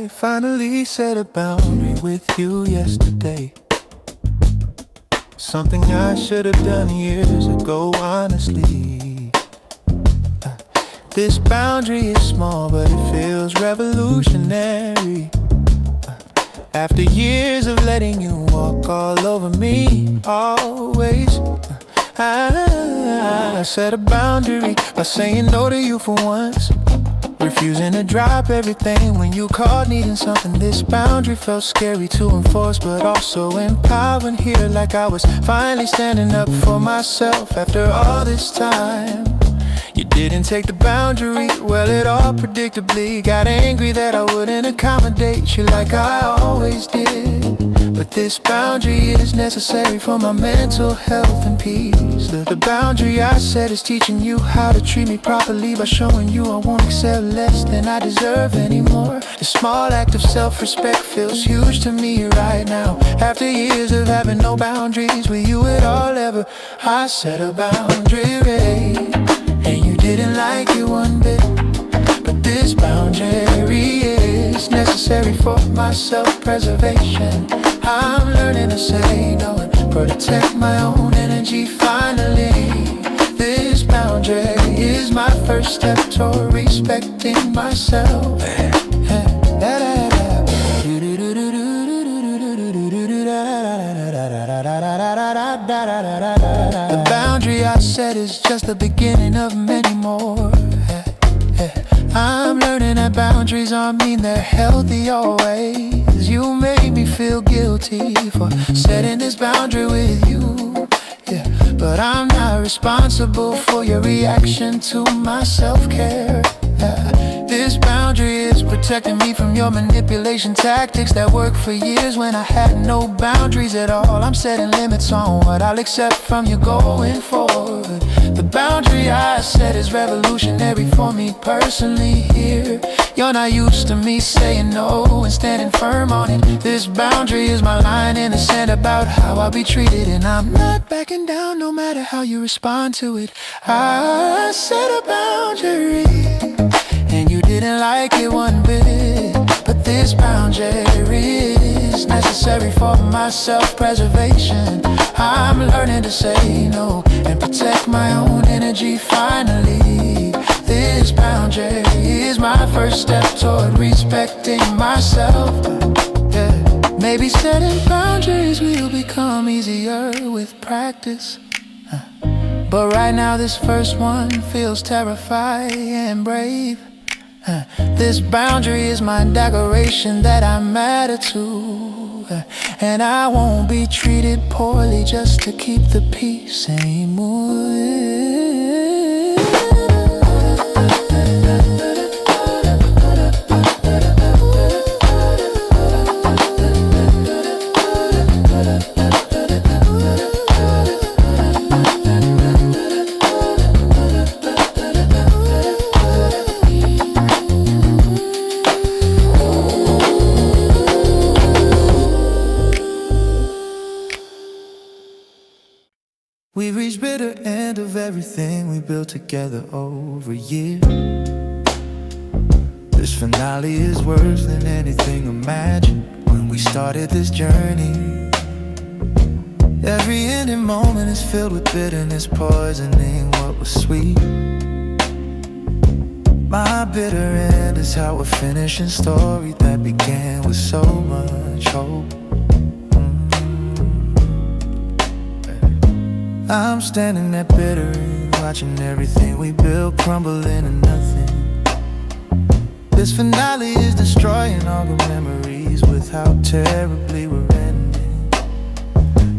I finally set a boundary with you yesterday. Something I should have done years ago, honestly. This boundary is small, but it feels revolutionary. After years of letting you walk all over me, always, I set a boundary by saying no to you for once, refusing to drop everything when you called needing something. This boundary felt scary to enforce, but also empowering. Here like I was finally standing up for myself after all this time. You didn't take the boundary, well it all predictably got angry that I wouldn't accommodate you like I always did. But this boundary is necessary for my mental health and peace. The boundary I set is teaching you how to treat me properly by showing you I won't accept less than I deserve anymore. The small act of self-respect feels huge to me right now. After years of having no boundaries with you at all ever, I set a boundary, and you didn't like it one bit. But this boundary is necessary for my self-preservation. I'm learning to say no and protect my own energy finally. This boundary is my first step toward respecting myself. The boundary I set is just the beginning of many more. I'm learning that boundaries aren't mean they're healthy always. You made me feel guilty for setting this boundary with you, yeah. But I'm not responsible for your reaction to my self-care. This boundary is protecting me from your manipulation tactics that worked for years when I had no boundaries at all. I'm setting limits on what I'll accept from you going forward. The boundary I set is revolutionary for me personally here. You're not used to me saying no and standing firm on it. This boundary is my line in the sand about how I'll be treated, and I'm not backing down no matter how you respond to it. I set a boundary, and you didn't like it one bit. But this boundary is necessary for my self-preservation. I'm learning to say no and protect my own energy finally. This boundary is my first step toward respecting myself, yeah. Maybe setting boundaries will become easier with practice, but right now this first one feels terrifying and brave. This boundary is my declaration that I'm added to, and I won't be treated poorly just to keep the peace anymore. We've reached bitter end of everything we built together over years. This finale is worse than anything imagined when we started this journey. Every ending moment is filled with bitterness, poisoning what was sweet. My bitter end is how we're finishing a story that began with so much hope. I'm standing there bitter, watching everything we built crumble into nothing. This finale is destroying all the memories with how terribly we're ending.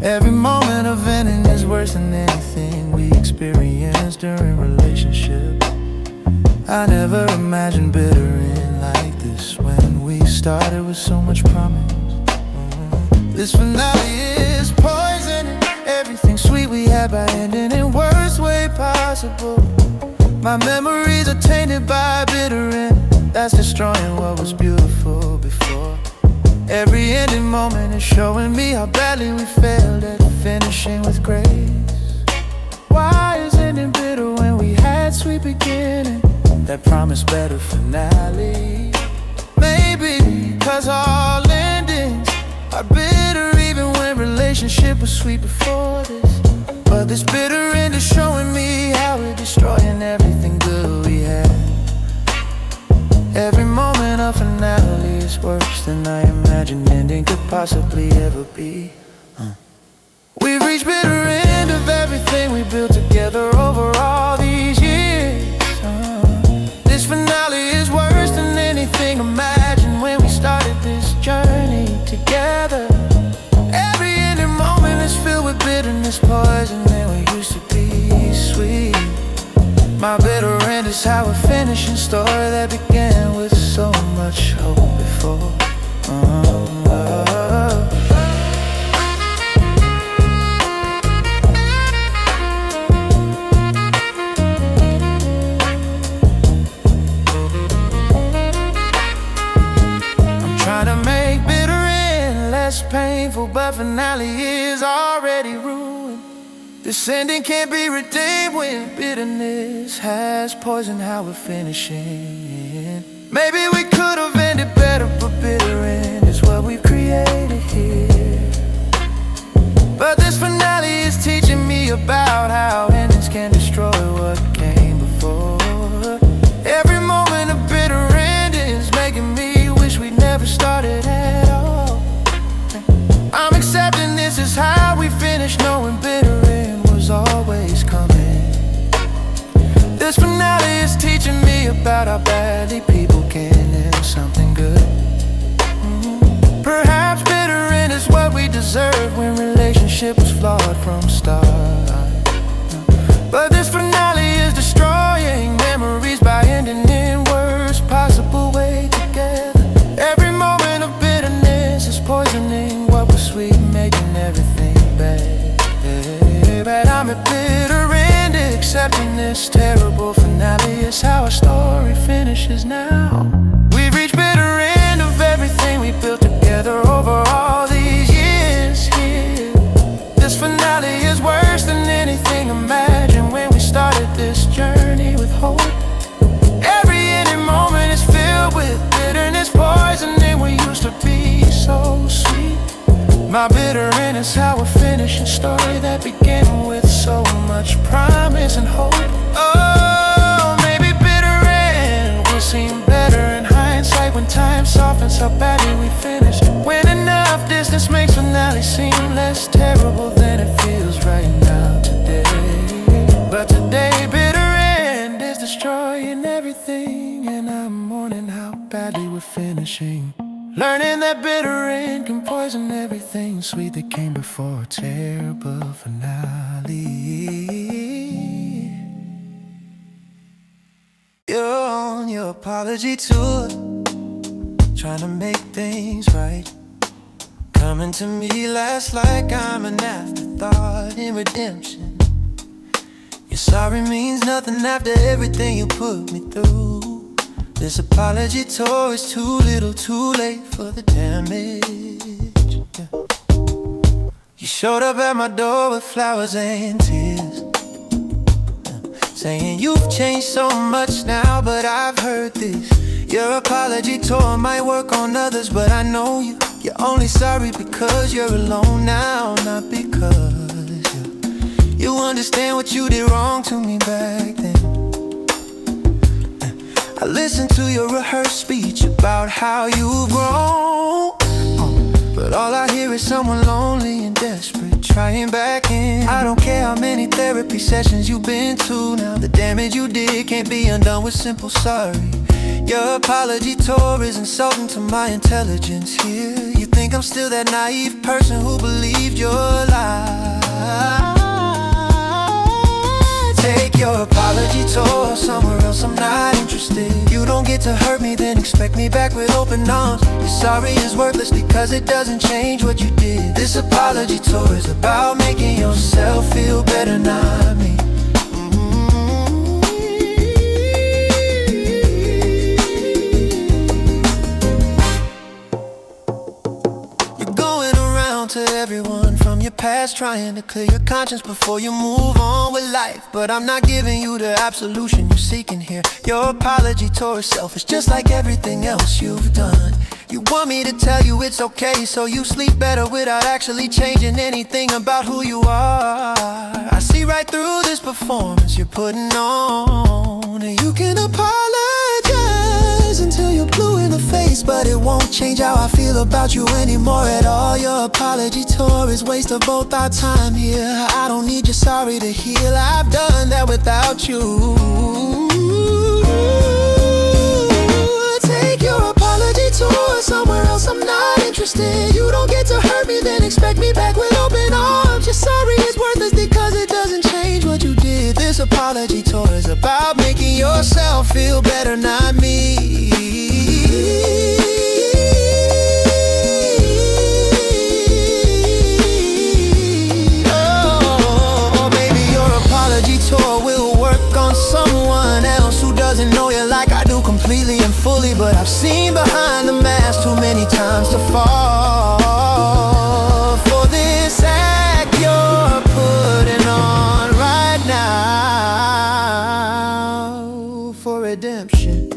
Every moment of ending is worse than anything we experienced during relationship. I never imagined bitter end like this when we started with so much promise. This finale is poisoning everything sweet we had by ending in worst way possible. My memories are tainted by a bitter end that's destroying what was beautiful before. Every ending moment is showing me how badly we failed at finishing with grace. Why is ending bitter when we had sweet beginning that promised better finale? Maybe Cause all endings are bitter, even when relationship was sweet before this. But this bitter end is showing me how we're destroying everything good we had. Every moment of finale is worse than I imagined ending could possibly ever be. We've reached bitter end of everything we built together over all these years. This finale is worse than anything imagined when we started this journey together. Every ending moment is filled with bitterness, poison, and we used to be sweet. My bitter end is how a finishing story that began with so much hope before. Trying to make bitter end less painful, but finale is already ruined. This ending can't be redeemed when bitterness has poisoned how we're finishing. Maybe we could have ended better, but bitter end is what we've created here. But this finale is teaching me about how endings can destroy what came before. Every moment of bitter end is making me wish we never started at all. I'm accepting this is how we finish, knowing bitter end was always coming. This finale is teaching me about how badly people can end something good. Perhaps bitter end is what we deserve when relationship was flawed from start. But this finale is destroying memories by ending in worst possible way together. Every moment of bitterness is poisoning what was sweet, making everything bad. But I'm a bitter end, accepting this terrible finale is how our story finishes now. We've reached bitter end of everything we built together over all these years here. This finale is worse than anything imagined when we started this journey with hope. Every ending moment is filled with bitterness, poisoning we used to be so sweet. My bitter end is how we're finishing story that began with so much promise and hope. Oh, maybe bitter end will seem better in hindsight when time softens how badly we finished. When enough distance makes finale seem less terrible than it feels right now today. But today bitter end is destroying everything, and I'm mourning how badly we're finishing. Learning that bitter end can poison everything sweet that came before a terrible finale. You're on your apology tour, trying to make things right. Coming to me last like I'm an afterthought in redemption. Your sorry means nothing after everything you put me through. This apology tour is too little too late for the damage. You showed up at my door with flowers and tears, saying you've changed so much now, but I've heard this. Your apology tour might work on others, but I know you're only sorry because you're alone now, not because you understand what you did wrong to me back then. I listened to your rehearsed speech about how you've grown, but all I hear is someone lonely and desperate trying back in. I don't care how many therapy sessions you've been to now. The damage you did can't be undone with simple sorry. Your apology tour is insulting to my intelligence here. You think I'm still that naive person who believed your lies? Take your apology tour somewhere else, I'm not interested. You don't get to hurt me, then expect me back with open arms. Your sorry is worthless because it doesn't change what you did. This apology tour is about making yourself feel better, not me. You're going around to everyone from your past, trying to clear your conscience before you move on with life. But I'm not giving you the absolution you're seeking here. Your apology tour is selfish, just like everything else you've done. You Want me to tell you it's okay, so you sleep better without actually changing anything about who you are. I see right through this performance you're putting on. And you can apologize until you're blue in the face, but it won't change how I feel about you anymore at all. Your apology tour is waste of both our time here. I don't need your sorry to heal, I've done that without you. Take your apology tour somewhere else, I'm not interested. You don't get to hurt me, then expect me back with open arms. Your sorry is worthless because it doesn't change what you did. This apology tour is about making yourself feel better, not me. Oh, maybe your apology tour will work on someone else who doesn't know you like I do completely and fully. But I've seen behind the mask too many times to fall for this act you're putting on right now for redemption.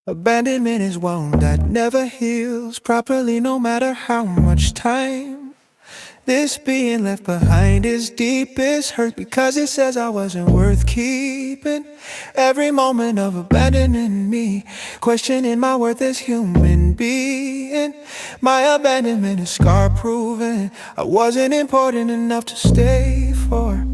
Abandonment is wound that never heals properly, no matter how much time. This being left behind is deepest hurt because it says I wasn't worth keeping. Every moment of abandoning me, questioning my worth as human being. My abandonment is scar proven. I wasn't important enough to stay for.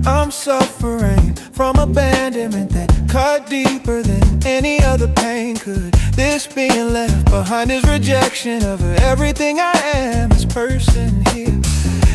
I'm suffering from abandonment that cut deeper than any other pain could. This being left behind is rejection of everything I am as person here.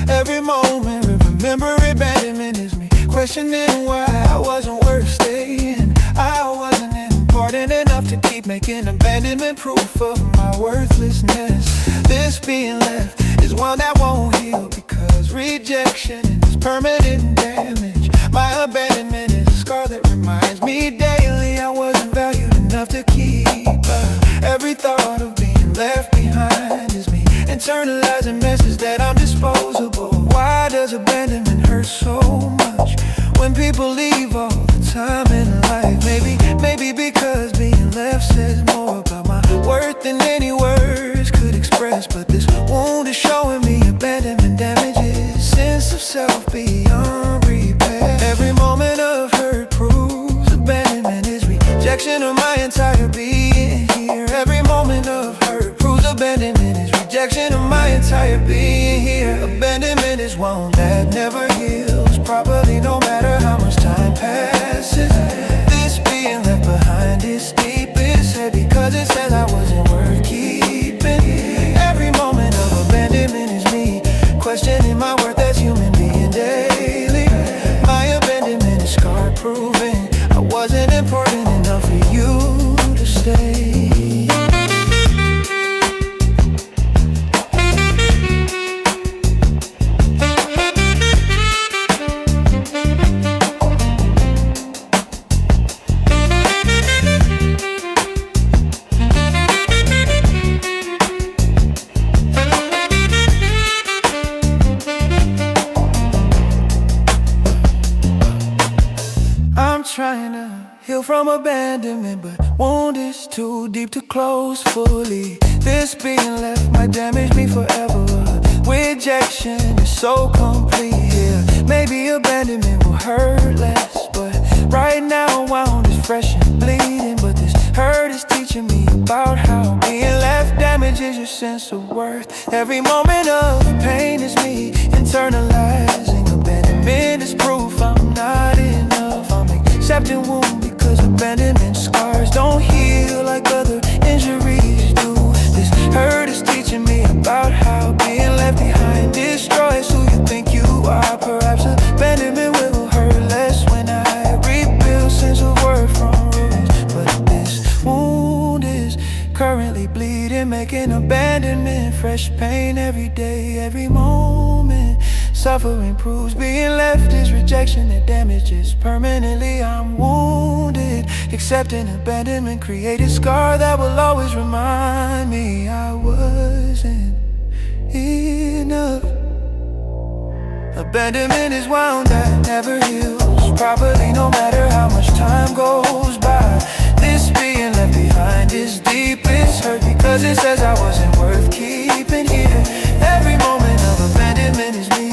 Every moment we remember abandonment is me questioning why I wasn't worth staying. I wasn't important enough to keep making abandonment proof of my worthlessness. This being left is one that won't heal because rejection is permanent damage. My abandonment is a scar that reminds me daily I wasn't valued enough to keep up. Every thought of being left behind is me internalizing message that I'm disposable. Why does abandonment hurt so much when people leave all the time in life? Maybe because being left says more about my worth than any words could express. But this wound is showing me abandonment damages sense of self beyond repair. Every moment of hurt proves abandonment is rejection of my entire being here. Every moment of hurt proves abandonment is rejection of my entire being here. Abandonment is one that never heals properly, no matter how much time passes. This being left behind is deepest hurt because it says I wasn't worth keeping. Every moment of abandonment is me questioning my worth as human being daily. My abandonment is scar proving I wasn't important enough for you to stay. I'm trying to heal from abandonment, but wound is too deep to close fully. This being left might damage me forever. Rejection is so complete here. Maybe abandonment will hurt less, but right now wound is fresh and bleeding. But this hurt is teaching me about how being left damages your sense of worth. Every moment of pain is me internalizing abandonment is proof I'm not enough. I'm accepting wound because abandonment scars don't heal like other injuries do. This hurt is teaching me about how being left behind destroys who you think you are. Perhaps abandonment will hurt less when I rebuild sense of worth from ruins. But this wound is currently bleeding, making abandonment fresh pain every day, every moment. Suffering proves being left is rejection that damages permanently. I'm wounded, accepting abandonment created scar that will always remind me I wasn't enough. Abandonment is wound that never heals properly, no matter how much time goes by. This being left behind is deepest hurt because it says I wasn't worth keeping here. Every moment of abandonment is me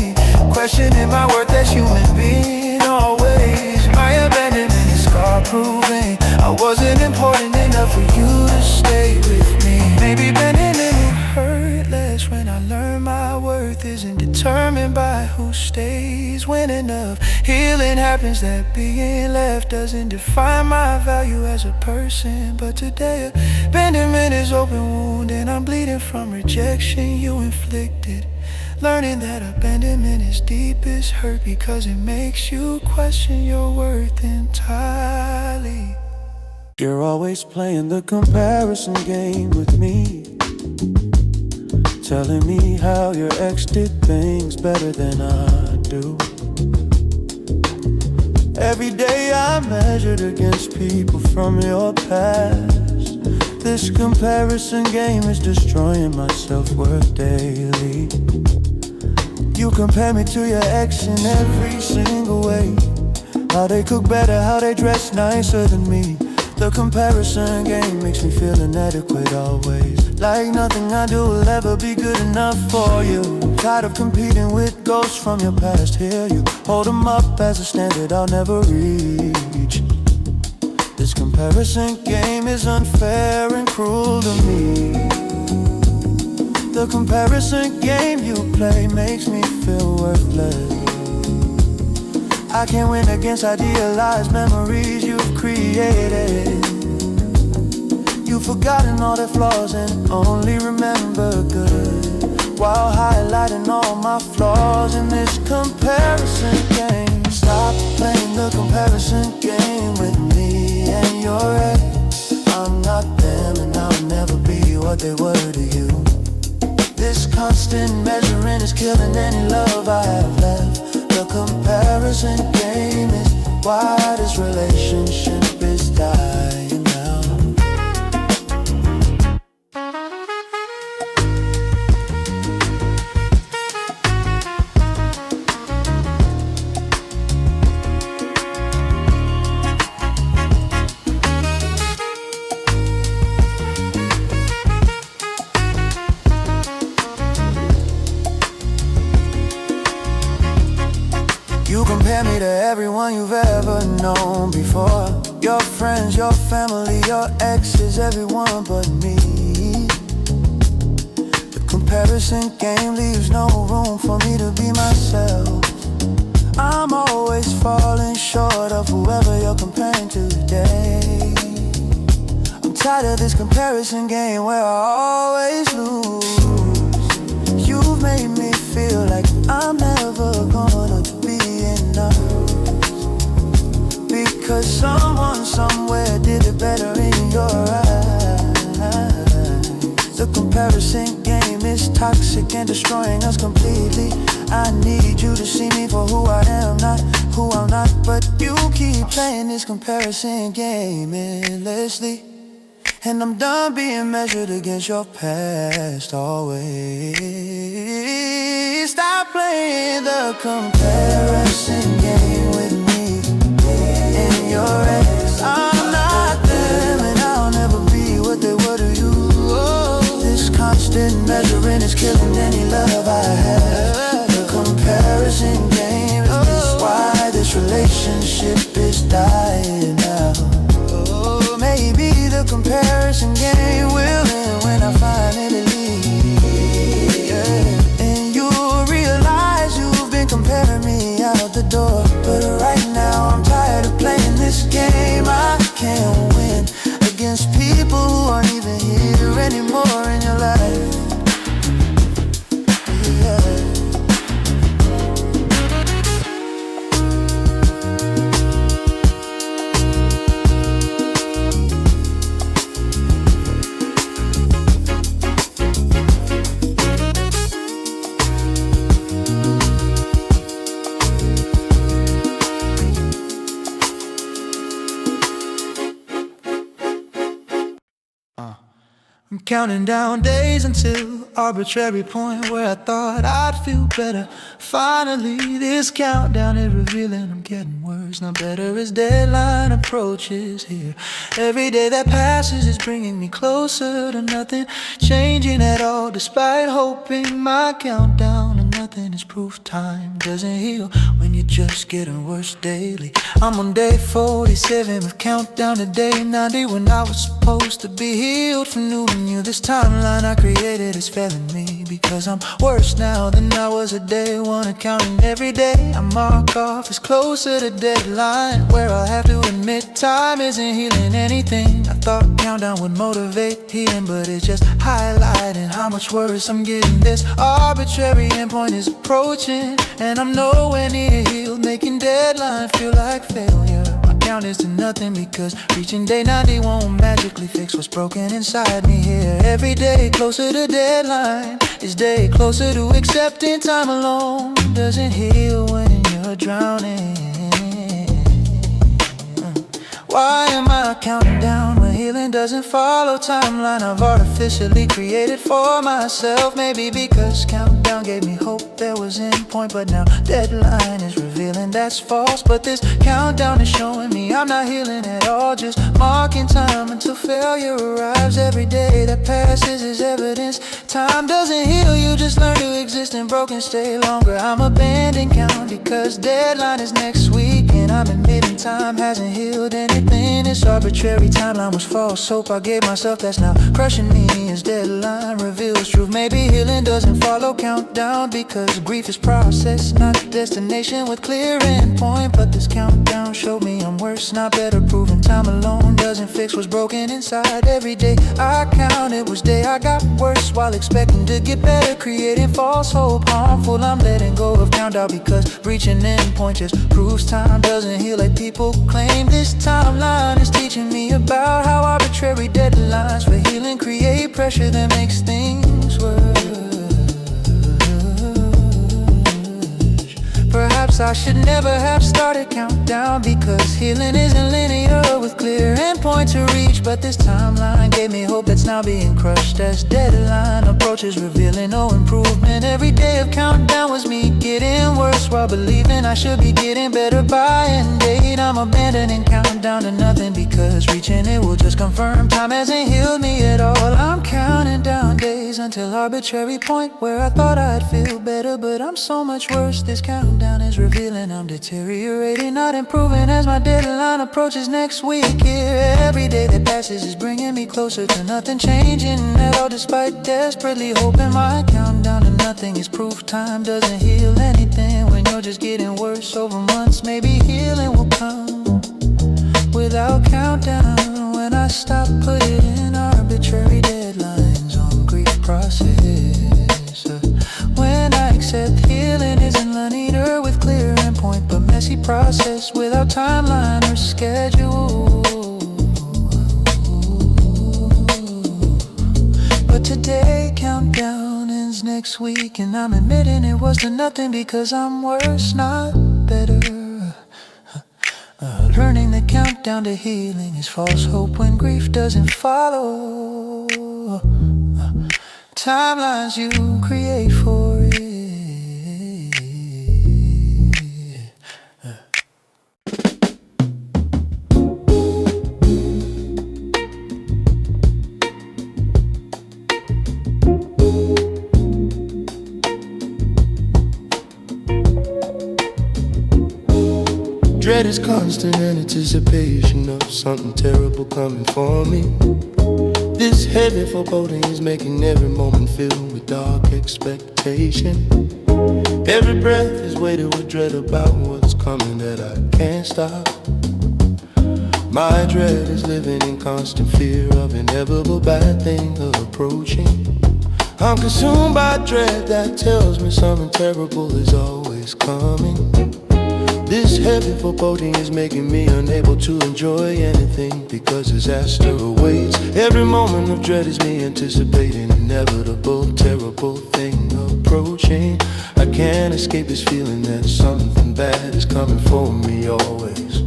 questioning my worth as human being. Always my abandonment is scar proving I wasn't important enough for you to stay with me. Maybe abandonment will hurt less when I learn my worth isn't determined by who stays. When enough healing happens, that being left doesn't define my value as a person. But today abandonment is open wound and I'm bleeding from rejection you inflicted. Learning that abandonment is deepest hurt because it makes you question your worth entirely. You're always playing the comparison game with me, telling me how your ex did things better than I do. Every day I'm measured against people from your past. This comparison game is destroying my self-worth daily. You compare me to your ex in every single way. How they cook better, how they dress nicer than me. The comparison game makes me feel inadequate always, like nothing I do will ever be good enough for you. Tired of competing with ghosts from your past. Here you hold them up as a standard I'll never reach. This comparison game is unfair and cruel to me. The comparison game you play makes me feel worthless. I can't win against idealized memories you've created. You've forgotten all their flaws and only remember good, while highlighting all my flaws in this comparison game. Stop playing the comparison game with me and your ex. I'm not them and I'll never be what they were to you. This constant measuring is killing any love I have left. The comparison game is why this relationship is dying now. You compare me to everyone you've ever known before. Your friends, your family, your exes, everyone but me. The comparison game leaves no room for me to be myself. I'm always falling short of whoever you're comparing to today. I'm tired of this comparison game where I always lose. You've made me feel like I'm never gonna be enough, because someone somewhere did it better in your eyes. The comparison game is toxic and destroying us completely. I need you to see me for who I am, not who I'm not. But you keep playing this comparison game endlessly, and I'm done being measured against your past always. Stop playing the comparison game with me and your ex. I'm not them and I'll never be what they were to you. This constant measuring is killing any love I have. The comparison game is why this relationship is dying now. Maybe the comparison game will end when I finally leave, yeah. And you'll realize you've been comparing me out the door. But right now I'm tired of playing this game. I can't win against people who aren't even here anymore in your life, yeah. I'm counting down days until arbitrary point where I thought I'd feel better. Finally, this countdown is revealing I'm getting worse, not better as deadline approaches here. Every day that passes is bringing me closer to nothing changing at all, despite hoping my countdown and nothing is proof time doesn't heal when you're just getting worse daily. I'm on day 47 with countdown to day 90 when I was supposed to be healed from new and new. This timeline I created is failing me because I'm worse now than I was at day one. Counting every day I mark off is closer to deadline, where I have to admit time isn't healing anything. I thought countdown would motivate healing, but it's just highlighting how much worse I'm getting. This arbitrary endpoint is approaching and I'm nowhere near healed, making deadline feel like failure. My count is to nothing because reaching day 90 won't magically fix what's broken inside me here. Every day closer to deadline is day closer to accepting time alone doesn't heal when you're drowning. Why am I counting down when healing doesn't follow timeline I've artificially created for myself? Maybe because countdown gave me hope there was end point, but now deadline is revealing that's false. But this countdown is showing me I'm not healing at all, just marking time until failure arrives. Every day that passes is evidence time doesn't heal, you just learn to exist in broken stay longer. I'm abandoning count because deadline is next week and I'm admitting time hasn't healed anything. This arbitrary timeline was false hope I gave myself that's now crushing me as deadline reveals truth. Maybe healing doesn't follow countdown because grief is process, not destination with clear endpoint. But this countdown showed me I'm worse, not better, proving time alone doesn't fix what's broken inside. Every day I counted was day I got worse while expecting to get better, creating false hope, harmful. I'm letting go of countdown because reaching endpoint just proves time doesn't heal like people claim. This timeline is teaching me about how arbitrary deadlines for healing create pressure that makes things worse. Perhaps I should never have started countdown because healing isn't linear with clear endpoint to reach. But this timeline gave me hope that's now being crushed as deadline approaches, revealing no improvement. Every day of countdown was me getting worse while believing I should be getting better by end date. I'm abandoning countdown to nothing because reaching it will just confirm time hasn't healed me at all. I'm counting down days until arbitrary point where I thought I'd feel better, but I'm so much worse. This countdown is revealing I'm deteriorating, not improving as my deadline approaches next week here. Every day that passes is bringing me closer to nothing changing at all, despite desperately hoping my countdown to nothing is proof time doesn't heal anything when you're just getting worse over months. Maybe healing will come without countdown when I stop putting arbitrary deadlines on grief process. When I accept healing isn't linear with clear endpoint, but messy process without timeline or schedule. But today countdown ends next week and I'm admitting it was to nothing because I'm worse, not better. Learning the countdown to healing is false hope when grief doesn't follow timelines you create for it. Dread is constant in anticipation of something terrible coming for me. This heavy foreboding is making every moment filled with dark expectation. Every breath is weighted with dread about what's coming that I can't stop. My dread is living in constant fear of inevitable bad thing approaching. I'm consumed by dread that tells me something terrible is always coming. This heavy foreboding is making me unable to enjoy anything because disaster awaits. Every moment of dread is me anticipating inevitable, terrible thing approaching. I can't escape this feeling that something bad is coming for me always.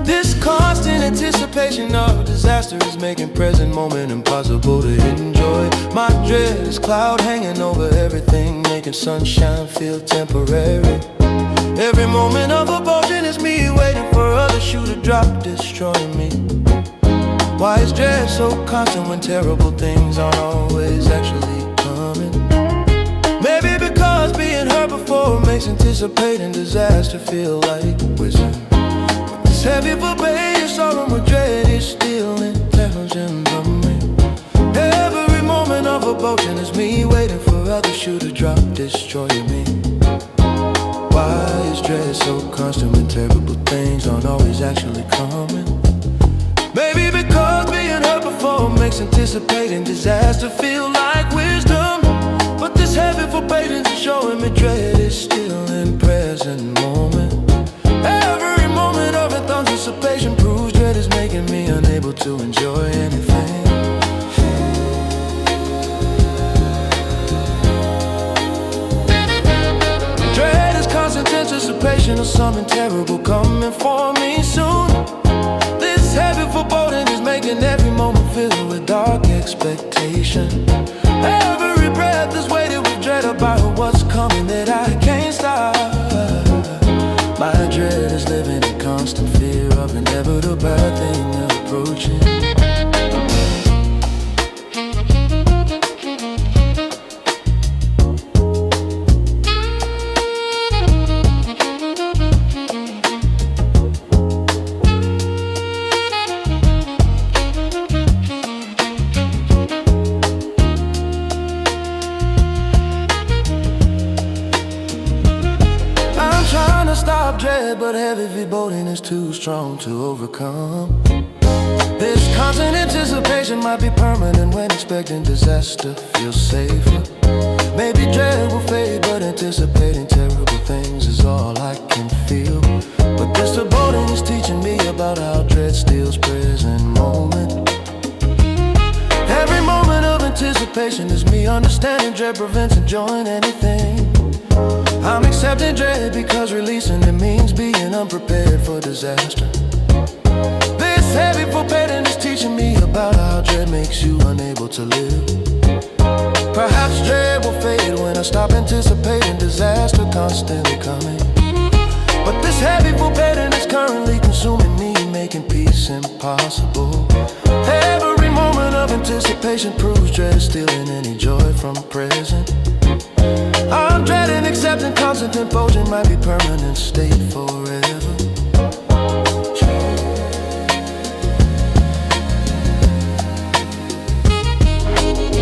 This constant anticipation of disaster is making present moment impossible to enjoy. My dread is cloud hanging over everything, making sunshine feel temporary. Every moment of abortion is me waiting for other shoe to drop, destroying me. Why is dread so constant when terrible things aren't always actually coming? Maybe because being hurt before makes anticipating disaster feel like wisdom. It's heavy for pain, sorrow with dread is still intelligent from me. Every moment of abortion is me waiting for other shoe to drop, destroying me. Why is dread so constant when terrible things aren't always actually coming? Maybe because being hurt before makes anticipating disaster feel like wisdom. But this heavy for pain is showing me dread is still in present moment. Every moment of anticipation proves dread is making me unable to enjoy anything. Dread is constant anticipation of something terrible coming for me soon. This heavy foreboding is making every moment filled with dark expectation. Every breath is weighted with dread about what's coming that I can't stop. My dread is living in constant fear of inevitable bad thing approaching. Stop dread, but heavy foreboding is too strong to overcome. This constant anticipation might be permanent when expecting disaster feels safer. Maybe dread will fade, but anticipating terrible things is all I can feel. But this foreboding is teaching me about how dread steals present moment. Every moment of anticipation is me understanding dread prevents enjoying anything. I'm accepting dread because releasing it means being unprepared for disaster. This heavy foreboding is teaching me about how dread makes you unable to live. Perhaps dread will fade when I stop anticipating disaster constantly coming. But this heavy foreboding is currently consuming me, making peace impossible. Every moment of anticipation proves dread is stealing any joy from present. I'm dreading accepting constant impulsion might be permanent state forever.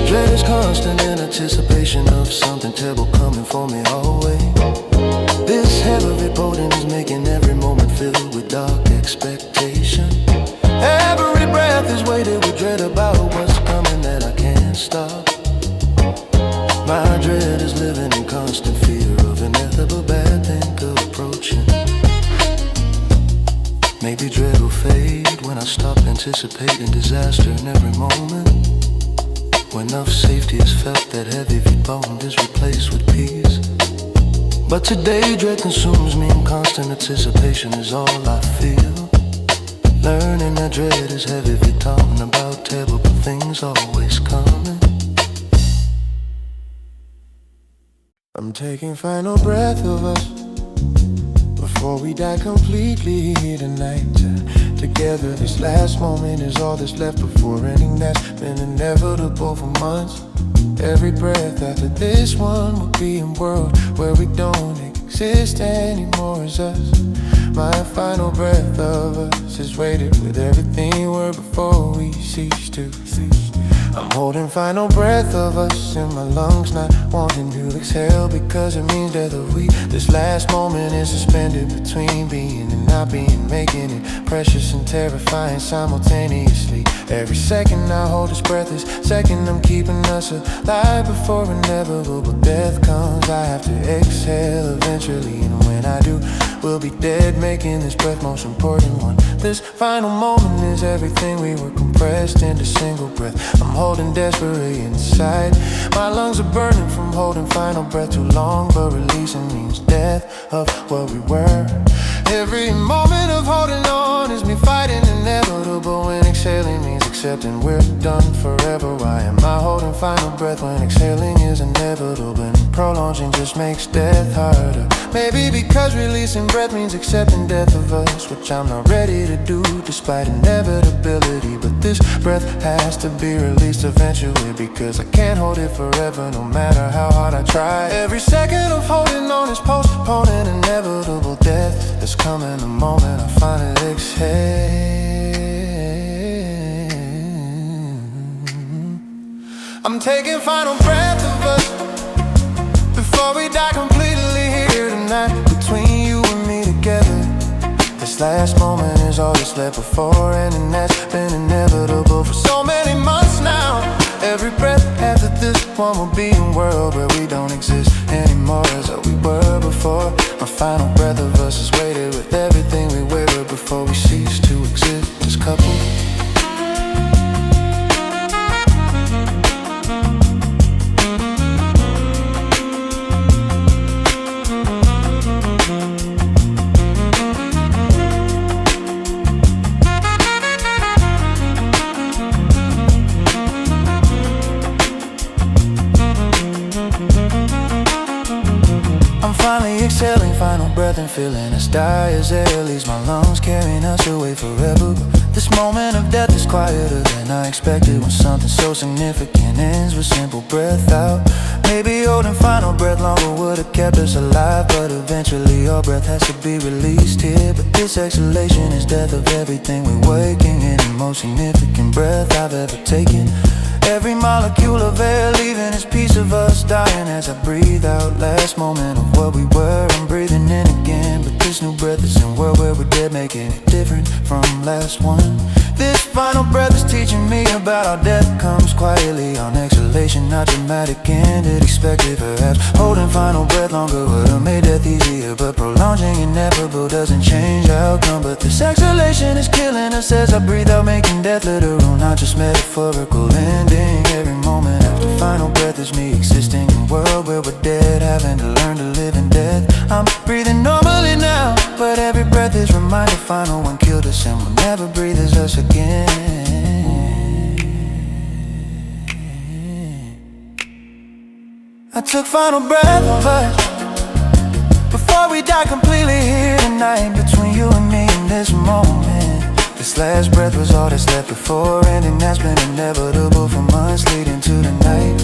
Dread is constant in anticipation of something terrible coming for me always. This heavy foreboding is making every moment filled with dark expectation. Every breath is weighted with dread about what's coming that I can't stop. My dread is living in constant fear of inevitable bad thing approaching. Maybe dread will fade when I stop anticipating disaster in every moment. When enough safety is felt that heavy bond is replaced with peace. But today dread consumes me and constant anticipation is all I feel. Learning that dread is heavy talking about terrible things always coming. I'm taking final breath of us before we die completely here tonight. Together, this last moment is all that's left before ending that's been inevitable for months. Every breath after this one will be a world where we don't exist anymore as us. My final breath of us is weighted with everything we were before we cease to. I'm holding final breath of us in my lungs, not wanting to exhale because it means death of we. This last moment is suspended between being and not being, making it precious and terrifying simultaneously. Every second I hold this breathless second I'm keeping us alive before inevitable death comes. I have to exhale eventually, and when I do, we'll be dead, making this breath most important one. This final moment is everything we were compressed into single breath. I'm holding desperately inside. My lungs are burning from holding final breath too long, but releasing means death of what we were. Every moment of holding on is me fighting and inevitable when exhaling means accepting we're done forever. Why am I holding final breath when exhaling is inevitable and prolonging just makes death harder? Maybe because releasing breath means accepting death of us, which I'm not ready to do despite inevitability. But this breath has to be released eventually, because I can't hold it forever no matter how hard I try. Every second of holding on is postponing inevitable death that's coming the moment I finally exhale. I'm taking final breath of us before we die completely here tonight. Between you and me together, this last moment is all that's left before, and that's been inevitable for so many months now. Every breath after this one will be a world where we don't exist anymore as we were before. My final breath of us is weighted with everything we wavered before we cease to exist as couples. Finally exhaling, final breath and feeling as die as air leaves my lungs, carrying us away forever. But this moment of death is quieter than I expected when something so significant ends with simple breath out. Maybe holding final breath longer would have kept us alive, but eventually all breath has to be released here. But this exhalation is death of everything we're waking, and the most significant breath I've ever taken. Every molecule of air leaving is piece of us dying as I breathe out. Last moment of what we were, I'm breathing in again. But this new breath is in a world where we're dead, making it different from last one. This final breath is teaching me about how death comes quietly on exhalation, not dramatic, ended, expected perhaps. Holding final breath longer would have made death easier, but prolonging inevitable doesn't change the outcome. But this exhalation is killing us as I breathe out, making death literal, not just metaphorical. Ending every moment after final breath is me existing in a world where we're dead, having to learn to live in death. I'm breathing normally now, but every breath is reminder final one killed us and will never breathe as us again. I took final breath of us before we die completely here tonight. Between you and me in this moment, this last breath was all that's left before ending. That's been inevitable for months leading to the night.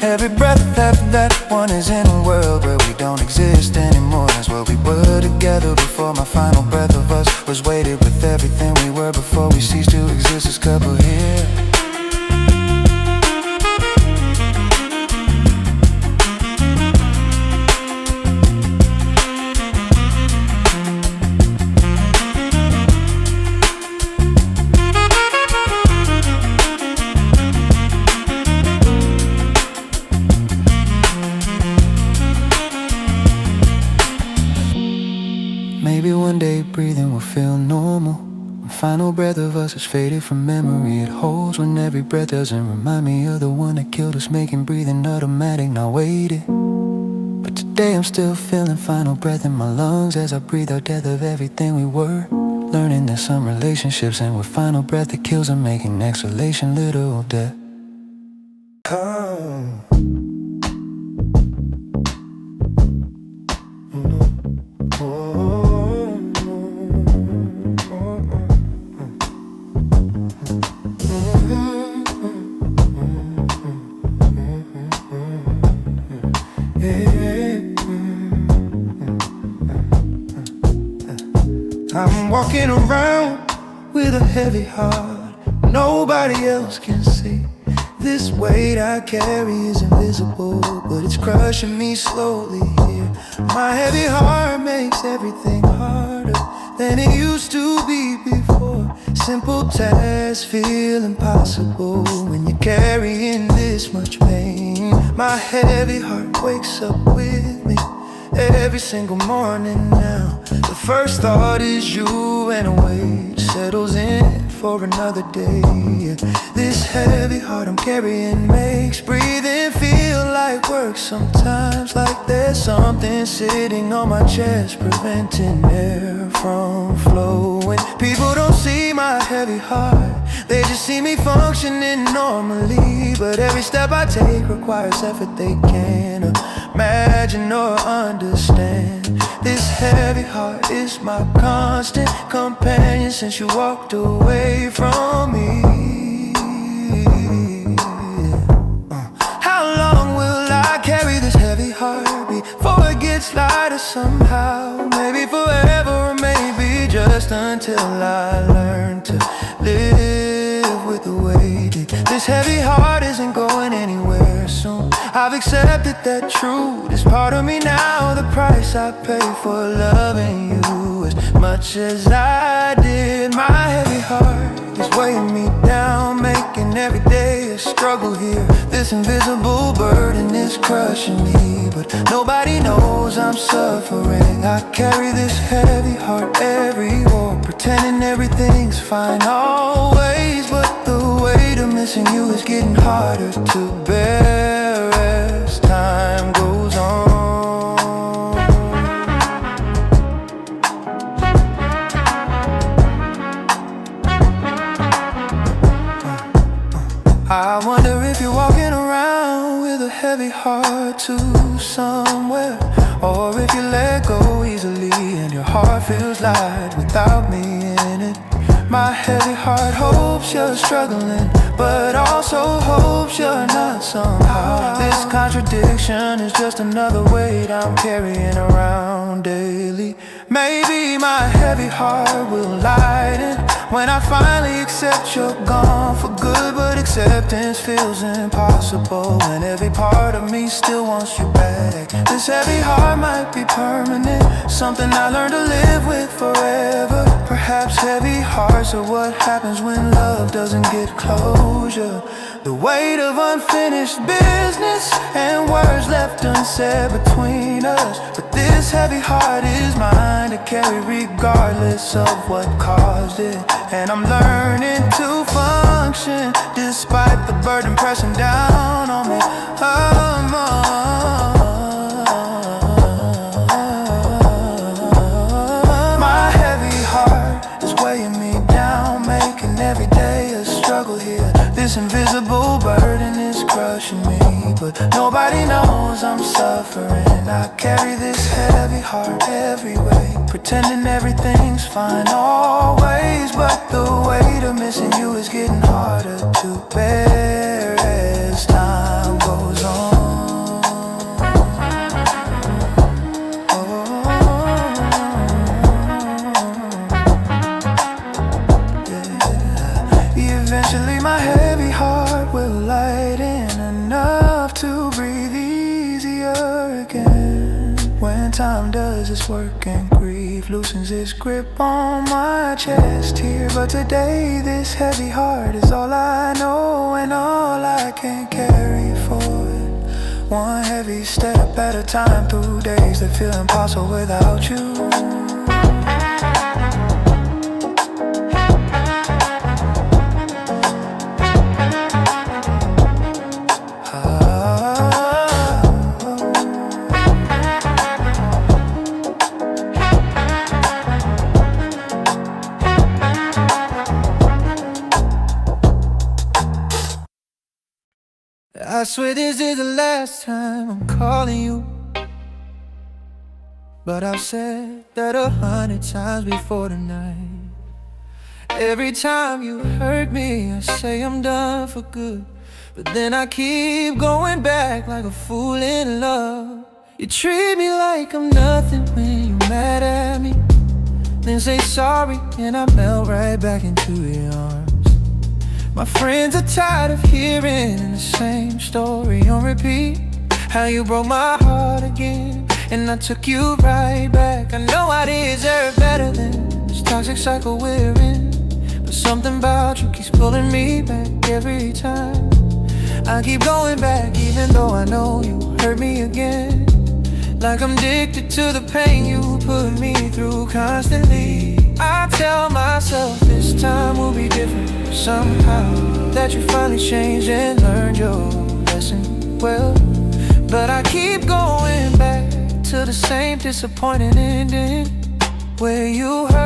Every breath after that one is in a world where we don't exist anymore as what we were together before. My final breath of us was weighted with everything we were before we ceased to exist as couple here. Maybe one day breathing will feel normal. The final breath of us is faded from memory. It holds when every breath doesn't remind me of the one that killed us, making breathing automatic, not waited. But today I'm still feeling final breath in my lungs as I breathe out death of everything we were. Learning that some relationships end with final breath that kills them, making exhalation literal death. I'm walking around with a heavy heart nobody else can see. This weight I carry is invisible, but it's crushing me slowly here. My heavy heart makes everything harder than it used to be before. Simple tasks feel impossible when you're carrying this much pain. My heavy heart wakes up with me every single morning now. The first thought is you, and a weight settles in for another day. This heavy heart I'm carrying makes breathing feel like work sometimes, like there's something sitting on my chest preventing air from flowing. People don't see my heavy heart, they just see me functioning normally. But every step I take requires effort they can't imagine or understand. This heavy heart is my constant companion since you walked away from me. How long will I carry this heavy heart before it gets lighter somehow? Maybe forever or maybe just until I learn to live with the weight. This heavy heart isn't going anywhere soon. I've accepted that truth. It's part of me now, the price I pay for loving you as much as I did. My heavy heart is weighing me down, making every day a struggle here. This invisible burden is crushing me, but nobody knows I'm suffering. I carry this heavy heart everywhere, pretending everything's fine always. But the weight of missing you is getting harder to bear as time goes on. I wonder if you're walking around with a heavy heart too somewhere, or if you let go easily and your heart feels light without me in it. My heavy heart hopes you're struggling, but also hopes you're not somehow. This contradiction is just another weight I'm carrying around daily. Maybe my heavy heart will lighten when I finally accept you're gone for good. But acceptance feels impossible when every part of me still wants you back. This heavy heart might be permanent, something I learned to live with forever. Perhaps heavy hearts are what happens when love doesn't get closure. The weight of unfinished business and words left unsaid between us. But this heavy heart is mine to carry regardless of what caused it. And I'm learning to function despite the burden pressing down on me. My heavy heart is weighing me down, making every day a struggle here. This invisible burden is crushing me, but nobody knows I'm suffering. I carry this heavy heart every way, pretending everything's fine always. But the weight of missing you is getting harder to bear as time goes on. Eventually my heavy heart will lighten enough to breathe easier again. When time does its work and grief loosens its grip on my chest here. But today this heavy heart is all I know and all I can carry forward. One heavy step at a time through days that feel impossible without you. I swear this is the last time I'm calling you, but I've said that 100 times before tonight. Every time you hurt me, I say I'm done for good, but then I keep going back like a fool in love. You treat me like I'm nothing when you're mad at me, then say sorry and I melt right back into your arms. My friends are tired of hearing the same story on repeat. How you broke my heart again and I took you right back. I know I deserve better than this toxic cycle we're in, but something about you keeps pulling me back every time. I keep going back even though I know you hurt me again. Like I'm addicted to the pain you put me through constantly. I tell myself this time will be different somehow, that you finally changed and learned your lesson well. But I keep going back to the same disappointing ending, where you hurt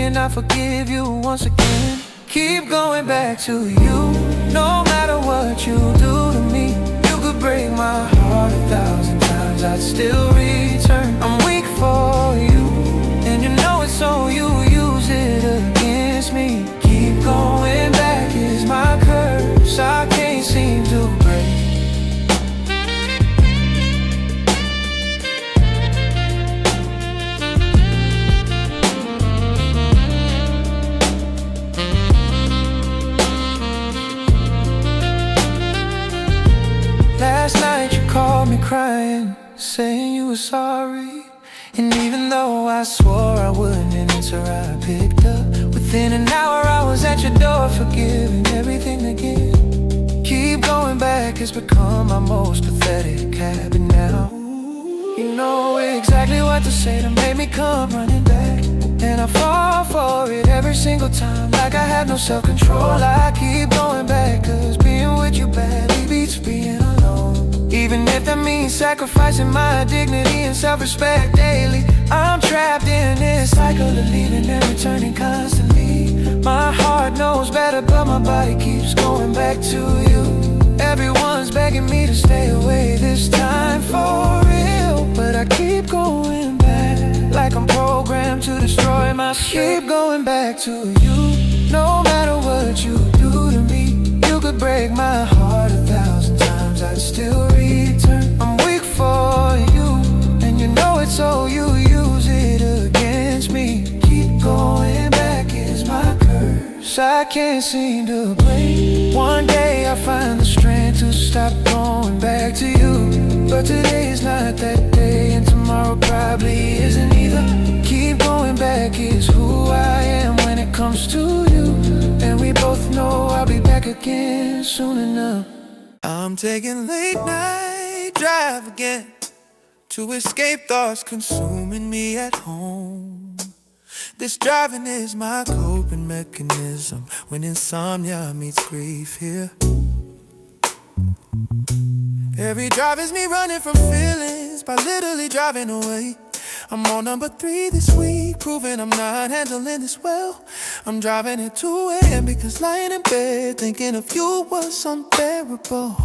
and I forgive you once again. Keep going back to you, no matter what you do to me. You could break my heart 1,000 times, I'd still return. I'm weak for you, and you know it, so you use it against me. Keep going back is my curse, I can't seem to break. Last night you called me crying, saying you were sorry. And even though I swore I wouldn't answer, I picked up. Within an hour I was at your door, forgiving everything again. Keep going back has become my most pathetic habit now. You know exactly what to say to make me come running back, and I fall for it every single time, like I have no self-control. I keep going back, cause being with you badly beats being alone. Even if that means sacrificing my dignity and self-respect daily, I'm trapped in this cycle of leaving and returning constantly. My heart knows better, but my body keeps going back to you. Everyone's begging me to stay away this time for real, but I keep going back, like I'm programmed to destroy myself. Keep going back to you, no matter what you do to me. You could break my heart 1,000 times, I'd still return. I'm weak for you, and you know it, so you use it against me. Keep going back is my curse, I can't seem to break. One day I'll find the strength to stop going back to you, but today's not that day, and tomorrow probably isn't either. Keep going back is who I am when it comes to you, and we both know I'll be back again soon enough. I'm taking late night drive again to escape thoughts consuming me at home. This driving is my coping mechanism when insomnia meets grief here. Every drive is me running from feelings by literally driving away. I'm on number 3 this week, proving I'm not handling this well. I'm driving at 2 a.m. because lying in bed thinking of you was unbearable.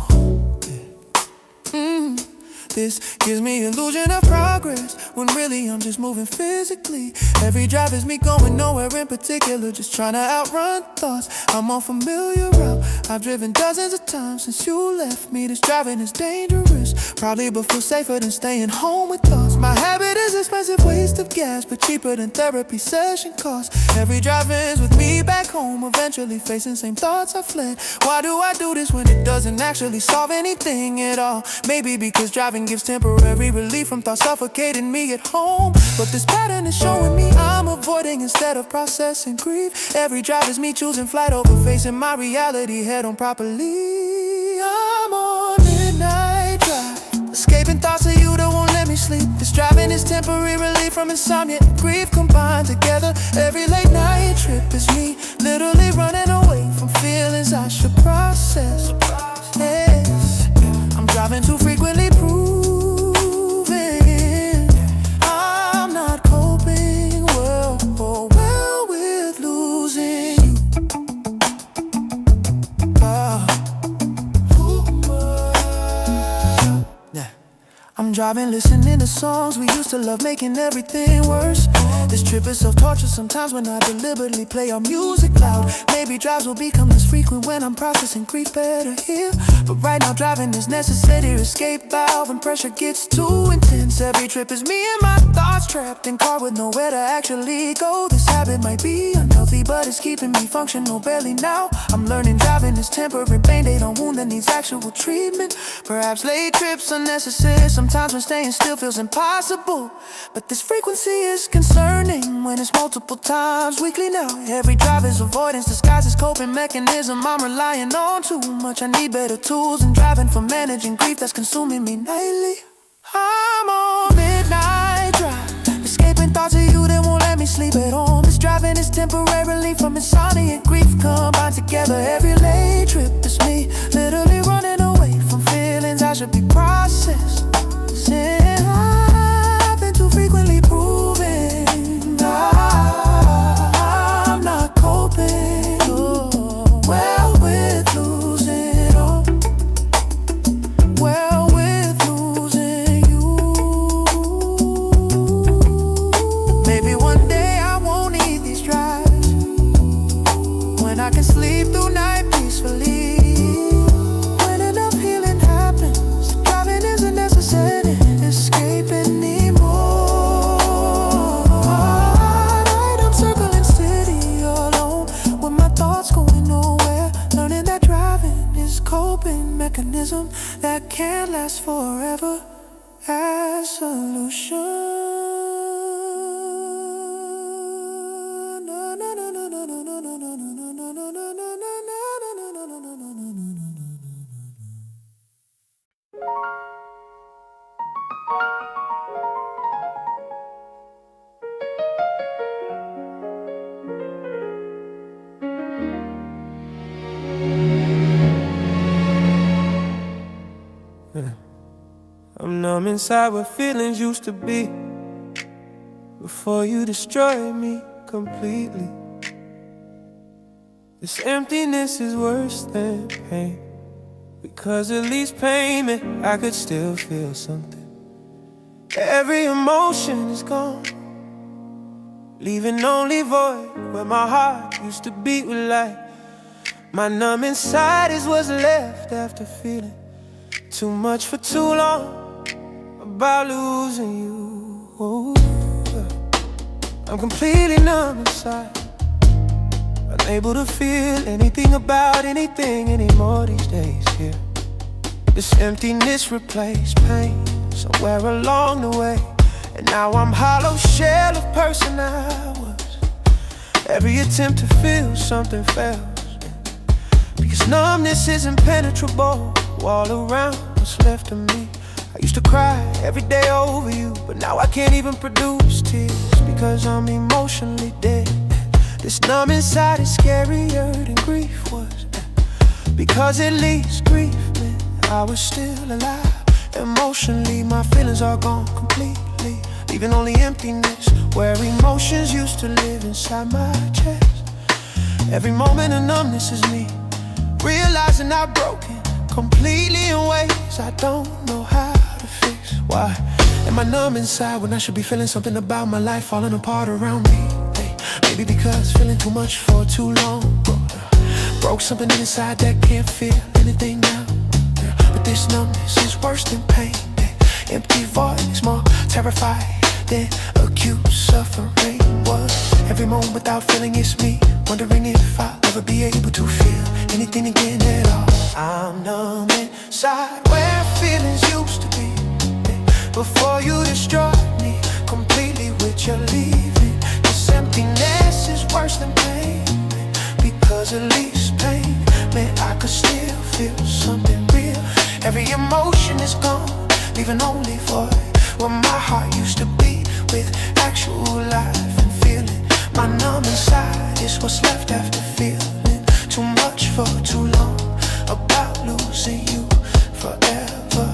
This gives me illusion of progress, when really I'm just moving physically. Every drive is me going nowhere in particular, just trying to outrun thoughts. I'm on familiar route, I've driven dozens of times since you left me. This driving is dangerous, probably but feel safer than staying home with thoughts. My habit is expensive waste of gas, but cheaper than therapy session costs. Every drive ends with me back home, eventually facing same thoughts I fled. Why do I do this when it doesn't actually solve anything at all? Maybe because driving gives temporary relief from thoughts suffocating me at home, but this pattern is showing me I'm avoiding instead of processing grief. Every drive is me choosing flight over facing my reality head on properly. I'm on midnight drive, escaping thoughts of you that won't let me sleep. This driving is temporary relief from insomnia and grief combined together. Every late night trip is me literally running away from feelings I should process. Yes, I'm driving too frequently, proving I'm not coping well with losing you. I'm driving, listening to songs we used to love, making everything worse. This trip is self-torture sometimes when I deliberately play our music loud. Maybe drives will become less frequent when I'm processing grief better here, but right now driving is necessary escape valve when pressure gets too intense. Every trip is me and my thoughts trapped in car with nowhere to actually go. This habit might be unhealthy, but it's keeping me functional barely now. I'm learning driving is temporary band-aid on wound that needs actual treatment. Perhaps late trips are necessary sometimes when staying still feels impossible, but this frequency is concerning when it's multiple times weekly now. Every drive is avoidance disguised as coping mechanism. I'm relying on too much, I need better tools in driving for managing grief that's consuming me nightly. I'm on midnight drive, escaping thoughts of you that won't let me sleep at home. This driving is temporarily from insomnia and grief combined together. Every late trip is me literally running away from feelings I should be processed. I've been too frequently proven last forever as solution. I'm numb inside where feelings used to be before you destroyed me completely. This emptiness is worse than pain, because at least pain meant I could still feel something. Every emotion is gone, leaving only void where my heart used to beat with life. My numb inside is what's left after feeling too much for too long about losing you. Ooh, I'm completely numb inside, unable to feel anything about anything anymore these days. Yeah, this emptiness replaced pain somewhere along the way, and now I'm hollow shell of person I was. Every attempt to feel something fails, because numbness is impenetrable. All around what's left of me. I used to cry every day over you, but now I can't even produce tears, because I'm emotionally dead. This numb inside is scarier than grief was, because at least grief meant I was still alive. Emotionally, my feelings are gone completely, leaving only emptiness where emotions used to live inside my chest. Every moment of numbness is me realizing I've broken completely in ways I don't know how to fix. Why am I numb inside when I should be feeling something about my life falling apart around me? Hey, maybe because feeling too much for too long broke something inside that can't feel anything now. But this numbness is worse than pain. Empty void is more terrifying than acute suffering was. Every moment without feeling is me wondering if I'll ever be able to feel anything again at all. I'm numb inside where feelings used to be before you destroyed me completely with your leaving. This emptiness is worse than pain, because at least pain meant I could still feel something real. Every emotion is gone, leaving only void where my heart used to beat with actual life and feeling. My numb inside is what's left after feeling too much for too long about losing you forever.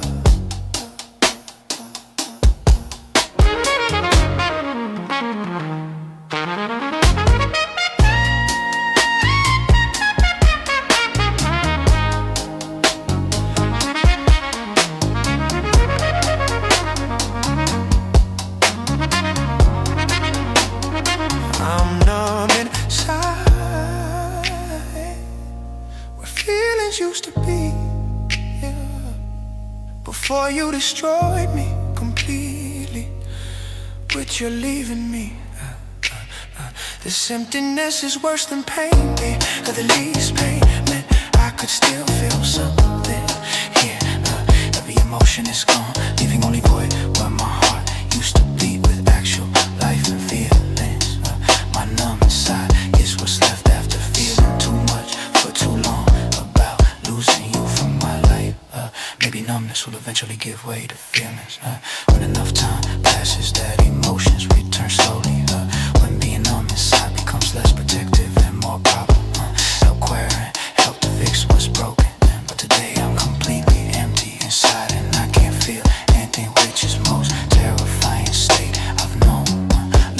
I'm numb inside where feelings used to be, yeah, before you destroyed me completely with your leaving me. This emptiness is worse than pain, cause the least pain meant I could still feel something. Yeah, every emotion is gone, leaving only void where my heart used to beat with actual life and feelings. My numb inside is what's left after feeling too much for too long about losing you from my life. Maybe numbness will eventually give way to feelings. When enough time passes, that emotions return slowly. When being numb inside becomes less protective and more problem. Help querying, help to fix what's broken. But today I'm completely empty inside, and I can't feel anything, which is most terrifying state I've known.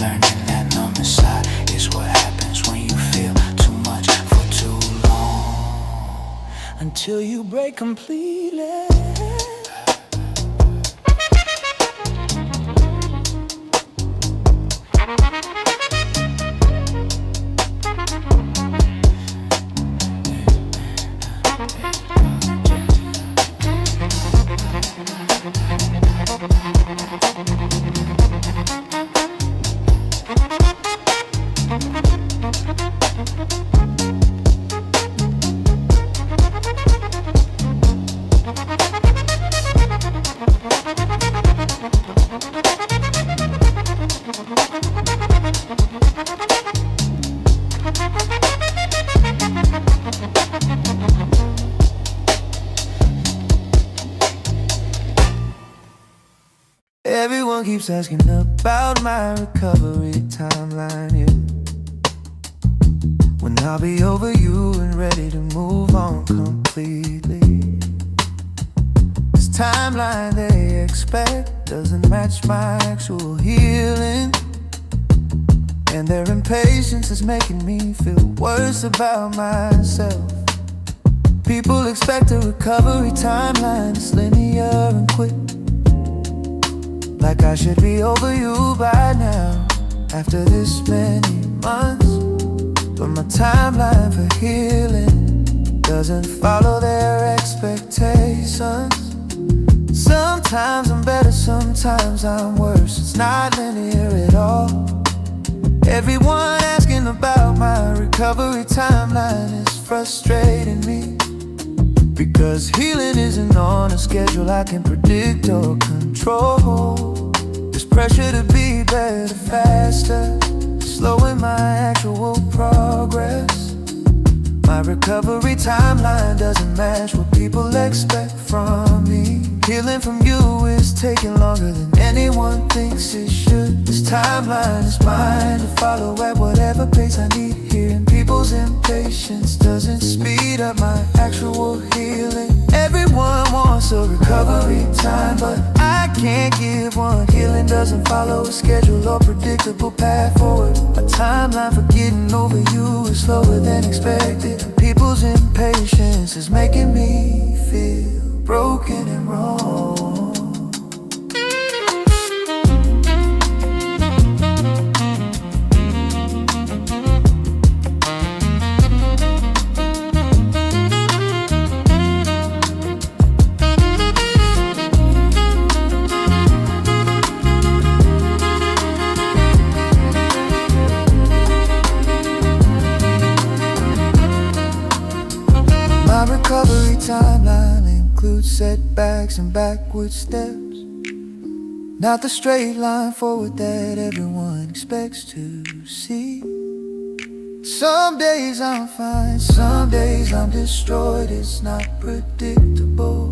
Learning that numb inside is what happens when you feel too much for too long, until you break completely. keeps asking about my recovery timeline, yeah. When I'll be over you and ready to move on completely. This timeline they expect doesn't match my actual healing, and their impatience is making me feel worse about myself. People expect a recovery timeline that's linear and quick, like I should be over you by now, after this many months. But my timeline for healing doesn't follow their expectations. Sometimes I'm better, sometimes I'm worse. It's not linear at all. Everyone asking about my recovery timeline is frustrating me, because healing isn't on a schedule I can predict or control. There's pressure to be better, faster, slowing my actual progress. My recovery timeline doesn't match what people expect from me. Healing from you is taking longer than anyone thinks it should. This timeline is mine to follow at whatever pace I need here, and people's impatience doesn't speed up my actual healing. Everyone wants a recovery time, but I can't give one. Healing doesn't follow a schedule or predictable path forward. A timeline for getting over you is slower than expected, and people's impatience is making me feel broken and wrong. My recovery timeline includes setbacks and backward steps, not the straight line forward that everyone expects to see. Some days I'm fine, some days I'm destroyed. It's not predictable.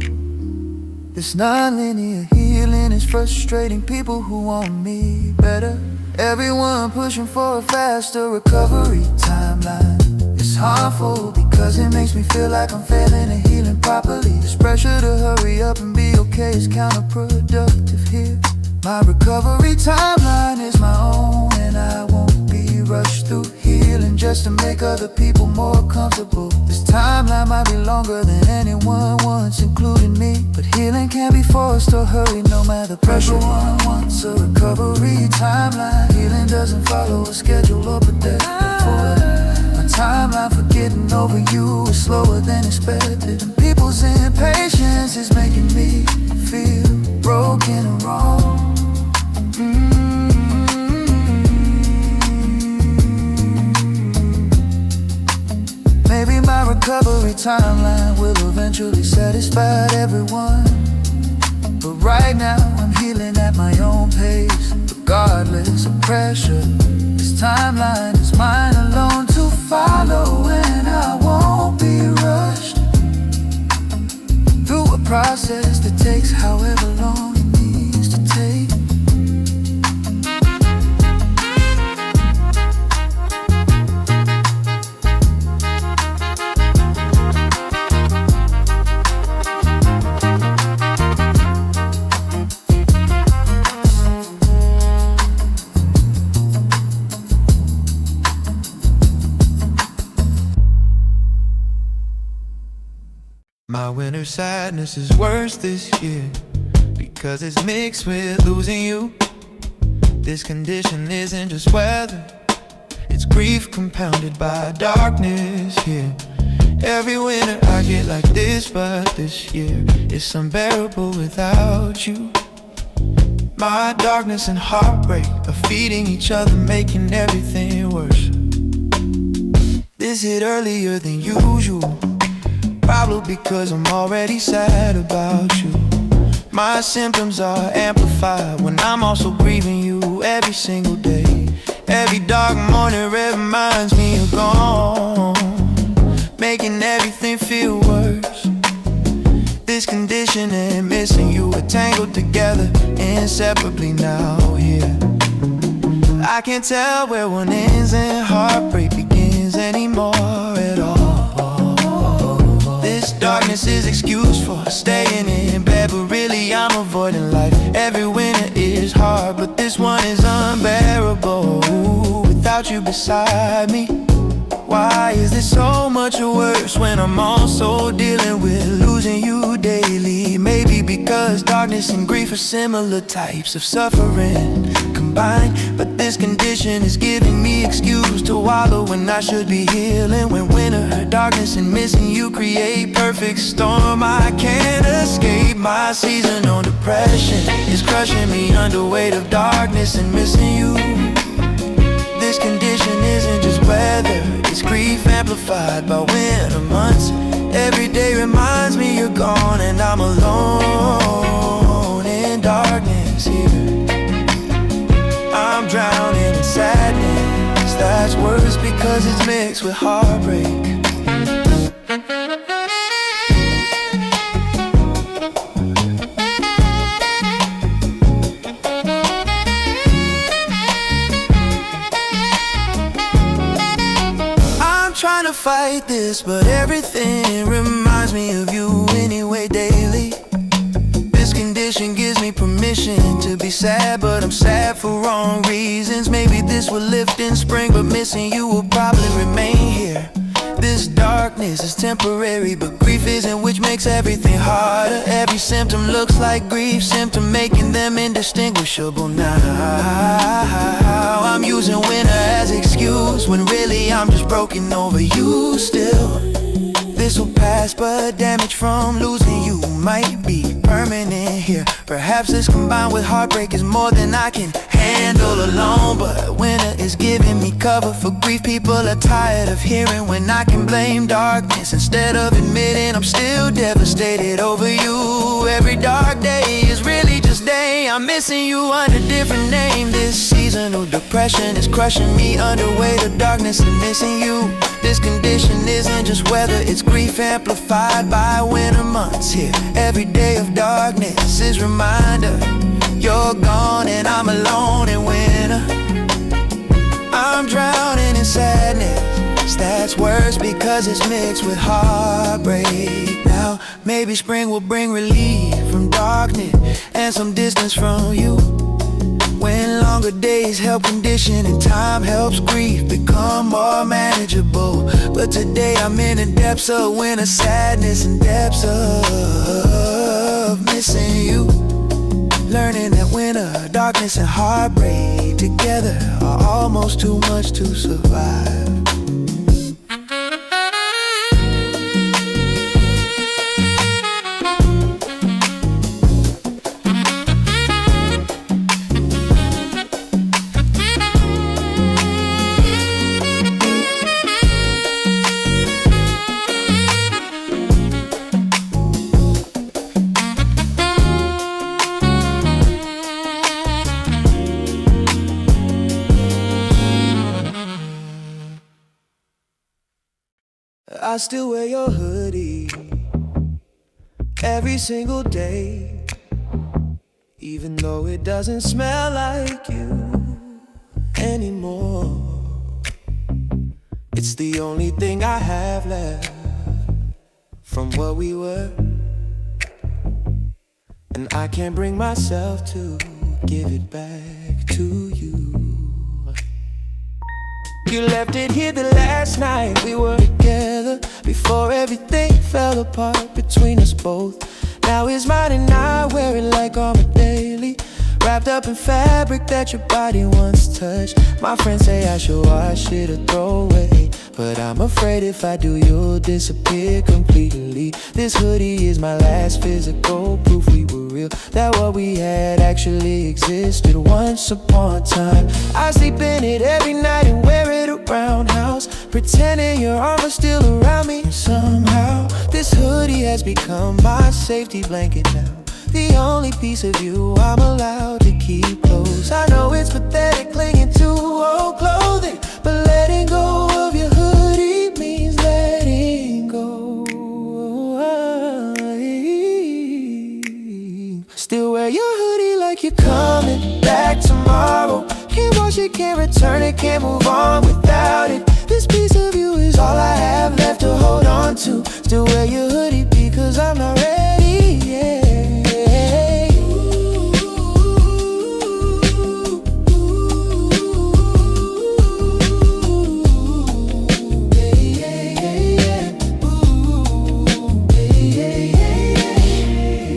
This non-linear healing is frustrating people who want me better. Everyone pushing for a faster recovery timeline. It's harmful because it makes me feel like I'm failing at healing properly. This pressure to hurry up and be okay is counterproductive here. My recovery timeline is my own, and I won't be rushed through healing just to make other people more comfortable. This timeline might be longer than anyone wants, including me, but healing can't be forced or hurried no matter pressure. One wants a recovery timeline. Healing doesn't follow a schedule or predict my timeline for getting over you is slower than expected, and people's impatience is making me feel broken and wrong. Maybe my recovery timeline will eventually satisfy everyone, but right now I'm healing at my own pace, regardless of pressure. This timeline is mine alone to follow, and I won't be rushed through a process that takes however long it needs to take. My winter sadness is worse this year, because it's mixed with losing you. This condition isn't just weather, it's grief compounded by darkness here. Every winter I get like this, but this year it's unbearable without you. My darkness and heartbreak are feeding each other, making everything worse. This hit earlier than usual, probably because I'm already sad about you. My symptoms are amplified when I'm also grieving you every single day. Every dark morning reminds me you're gone, making everything feel worse. This condition condition and missing you are tangled together inseparably now here. I can't tell where one ends and heartbreak begins anymore at all. This darkness is excuse for staying in bed, but really I'm avoiding life. Every winter is hard, but this one is unbearable without you beside me. Why is this so much worse when I'm also dealing with losing you daily? Maybe because darkness and grief are similar types of suffering combined, but this condition is giving me excuse to wallow when I should be healing. When winter, darkness, and missing you create perfect storm, I can't escape. My seasonal depression is crushing me under weight of darkness and missing you. This condition isn't just weather, it's grief amplified by winter months. Every day reminds me you're gone and I'm alone in darkness here. I'm drowning in sadness that's worse because it's mixed with heartbreak. Trying to fight this, but everything reminds me of you anyway daily. This condition gives me permission to be sad, but I'm sad for wrong reasons. Maybe this will lift in spring, but missing you will probably remain here. This darkness is temporary, but grief isn't, which makes everything harder. Every symptom looks like grief symptom, making them indistinguishable now. I'm using winter as excuse when really I'm just broken over you still. This will pass, but damage from losing you might be permanent here. Perhaps this combined with heartbreak is more than I can handle alone. But winter is giving me cover for grief. People are tired of hearing when I can blame darkness instead of admitting I'm still devastated over you. Every dark day is really just day. I'm missing you under different name. This seasonal depression is crushing me under weight of darkness and missing you. This condition isn't just weather, it's grief amplified by winter months here. Every day of darkness is reminder you're gone and I'm alone in winter. I'm drowning in sadness that's worse because it's mixed with heartbreak. Now maybe spring will bring relief from darkness and some distance from you. When longer days help condition and time helps grief become more manageable. But today I'm in the depths of winter sadness and depths of missing you. Learning that winter, darkness and heartbreak together are almost too much to survive. I still wear your hoodie every single day, even though it doesn't smell like you anymore. It's the only thing I have left from what we were, and I can't bring myself to give it back to you. You left it here the last night we were together, before everything fell apart between us both. Now it's mine and I wear it like armor daily, wrapped up in fabric that your body once touched. My friends say I should wash it or throw away, but I'm afraid if I do you'll disappear completely. This hoodie is my last physical proof we were real, that what we had actually existed once upon a time. I sleep in it every night and wear it around house, pretending your arm is still around me somehow. This hoodie has become my safety blanket now, the only piece of you I'm allowed to keep close. I know it's pathetic clinging to old clothing, but letting go of your hoodie means letting go. can't move on without it. This piece of you is all I have left to hold on to. Still wear your hoodie because I'm not ready, yeah.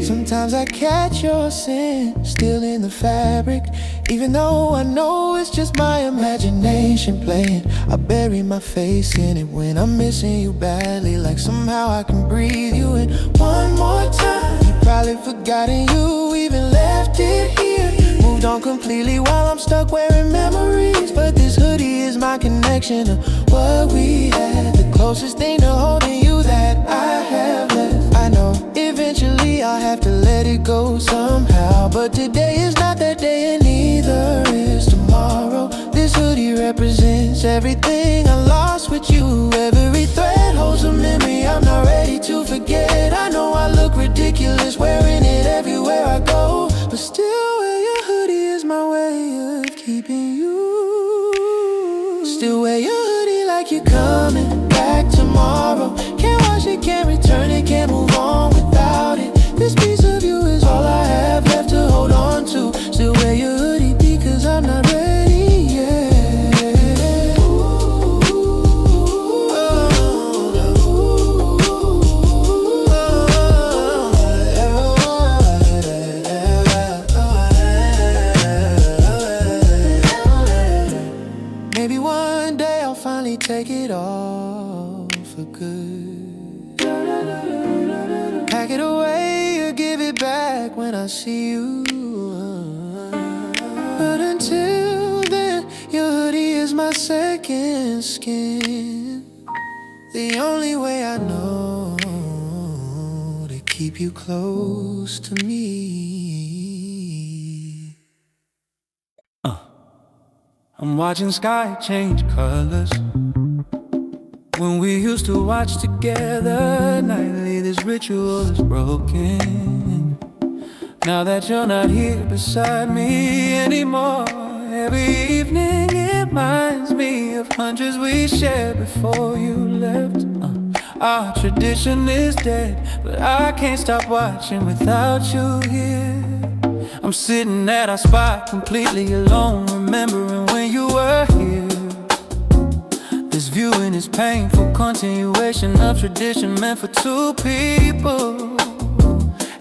Sometimes I catch your scent still in the fabric, even though I know it's just my imagination playing. I bury my face in it when I'm missing you badly, like somehow I can breathe you in one more time. You probably forgotten you even left it here. Moved on completely while I'm stuck wearing memories, but this hoodie is my connection to what we had, the closest thing to holding you that I have left. I know eventually I'll have to let it go somehow, but today is not that day and neither is tomorrow. This hoodie represents everything I lost with you. Every thread holds a memory I'm not ready to forget. I know I look ridiculous wearing it everywhere I go, but still wear your hoodie is my way of keeping you. Still wear your hoodie like you're coming back tomorrow. Can't wash it, can't return it, can't move on without it. This piece of you is all I have left to hold on to. Still wear your hoodie because I'm not ready, yeah. Maybe one day I'll finally take it off for good. Pack it away or give it back when I see you. But until then, your hoodie is my second skin. The only way I know to keep you close to me. I'm watching sky change colors. When we used to watch together nightly, this ritual is broken. Now that you're not here beside me anymore, every evening it reminds me of hundreds we shared before you left. Our tradition is dead, but I can't stop watching without you here. I'm sitting at our spot completely alone, remembering when you were here. This viewing is painful continuation of tradition meant for two people.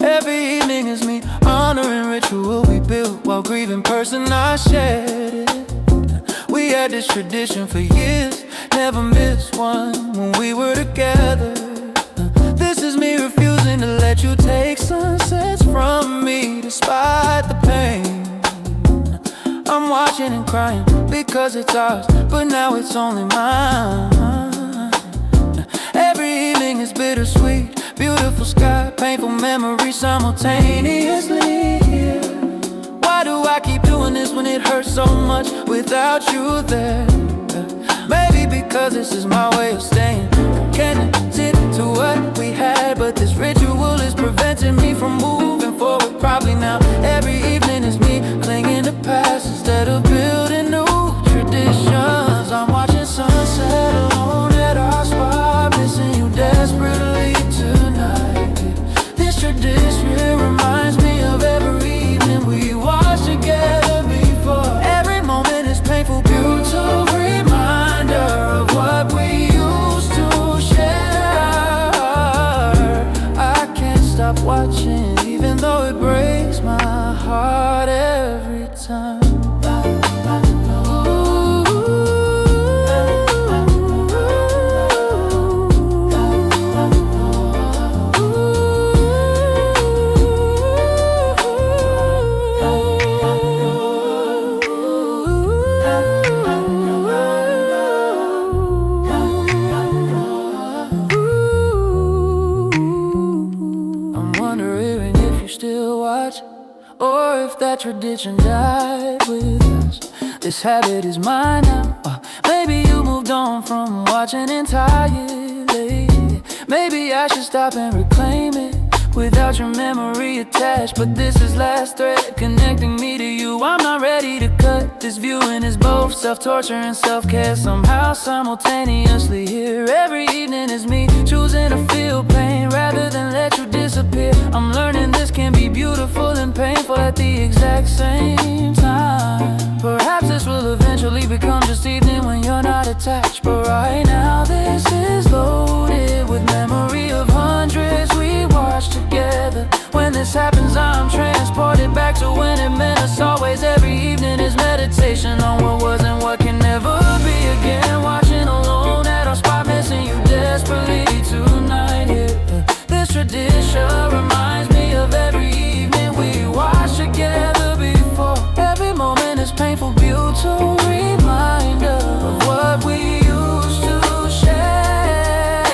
Every evening is me honoring ritual we built while grieving person I shared it. We had this tradition for years, never missed one when we were together. This is me refusing to let you take sunsets from me despite the pain. I'm watching and crying because it's ours, but now it's only mine. Every evening is bittersweet, beautiful sky, painful memories simultaneously. Why do I keep doing this when it hurts so much without you there? Maybe because this is my way of staying connected to what we had, but this ritual is preventing me from moving forward. Probably now every evening is me clinging to past instead of building new traditions. I'm watching sunset alone at our spot, missing you desperately tonight. This tradition reminds me of every evening we watched together before. Every moment is painful, beautiful reminder of what we used to share. I can't stop watching, even though it breaks my heart every time. Or if that tradition died with us. This habit is mine now. Maybe you moved on from watching entirely. Maybe I should stop and reclaim it. without your memory attached. But this is last thread connecting me to you. I'm not ready to cut this view, and it's both self-torture and self-care somehow simultaneously here. Every evening is me choosing to feel pain rather than let you disappear. I'm learning this can be beautiful and painful at the exact same time. Perhaps this will eventually become just evening when you're not attached, but right now this is loaded with memory of hundreds we watched together. When this happens, I'm transported back to when it meant us always. Every evening is meditation on what was and what can never be again. Watching alone at our spot, missing you desperately tonight. Yeah. This tradition reminds me of every evening we watched together before. Every moment is painful, beautiful reminder of what we used to share.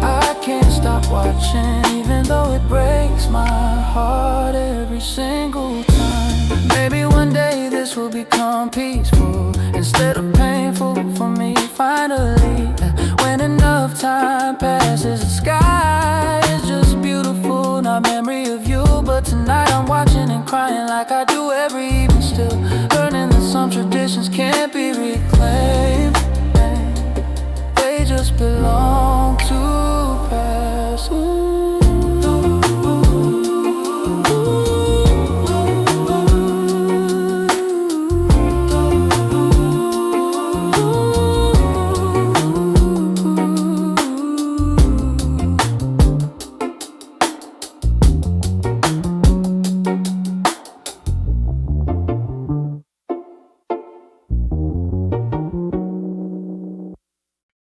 I can't stop watching, even though it breaks my heart every single time. Maybe one day this will become peaceful instead of painful for me finally. When enough time passes, the sky is just beautiful, not memory of you. But tonight I'm watching and crying like I do every evening, still learning that some traditions can't be reclaimed. They just belong to past.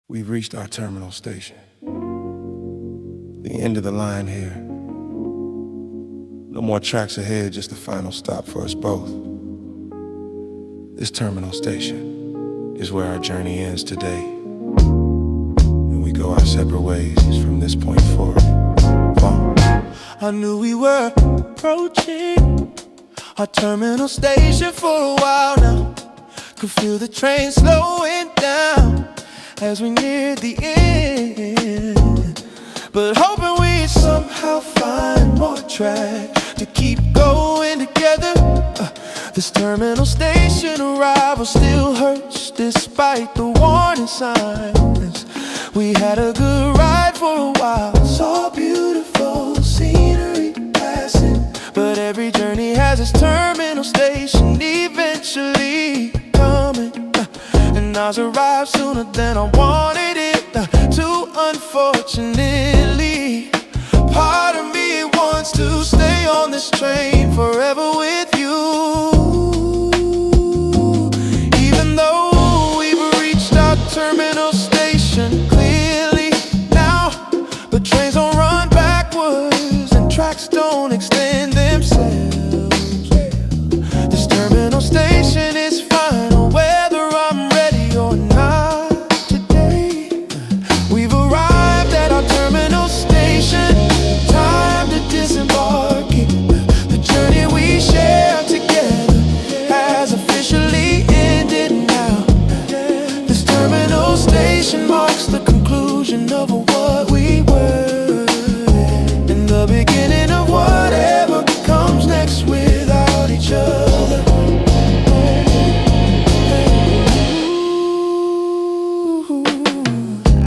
We've reached our terminal station. The end of the line here. No more tracks ahead, just the final stop for us both. This terminal station is where our journey ends today, and we go our separate ways from this point forward. I knew we were approaching our terminal station for a while now. Could feel the train slowing down as we neared the end, but hoping we'd somehow find more track to keep going together. This terminal station arrival still hurts despite the warning signs. We had a good ride for a while, saw beautiful scenery passing, but every journey has its terminal station eventually coming. And ours arrived sooner than I wanted it to, unfortunately. Part of me wants to stay on this train forever with you, even though we've reached our terminal station clearly now. But trains don't run backwards and tracks don't extend themselves. This terminal station is final, whether I'm ready or not today. We've arrived at our terminal station, time to disembark. The journey we share together has officially ended now. This terminal station marks the conclusion of what we were, and the beginning of whatever comes next without each other.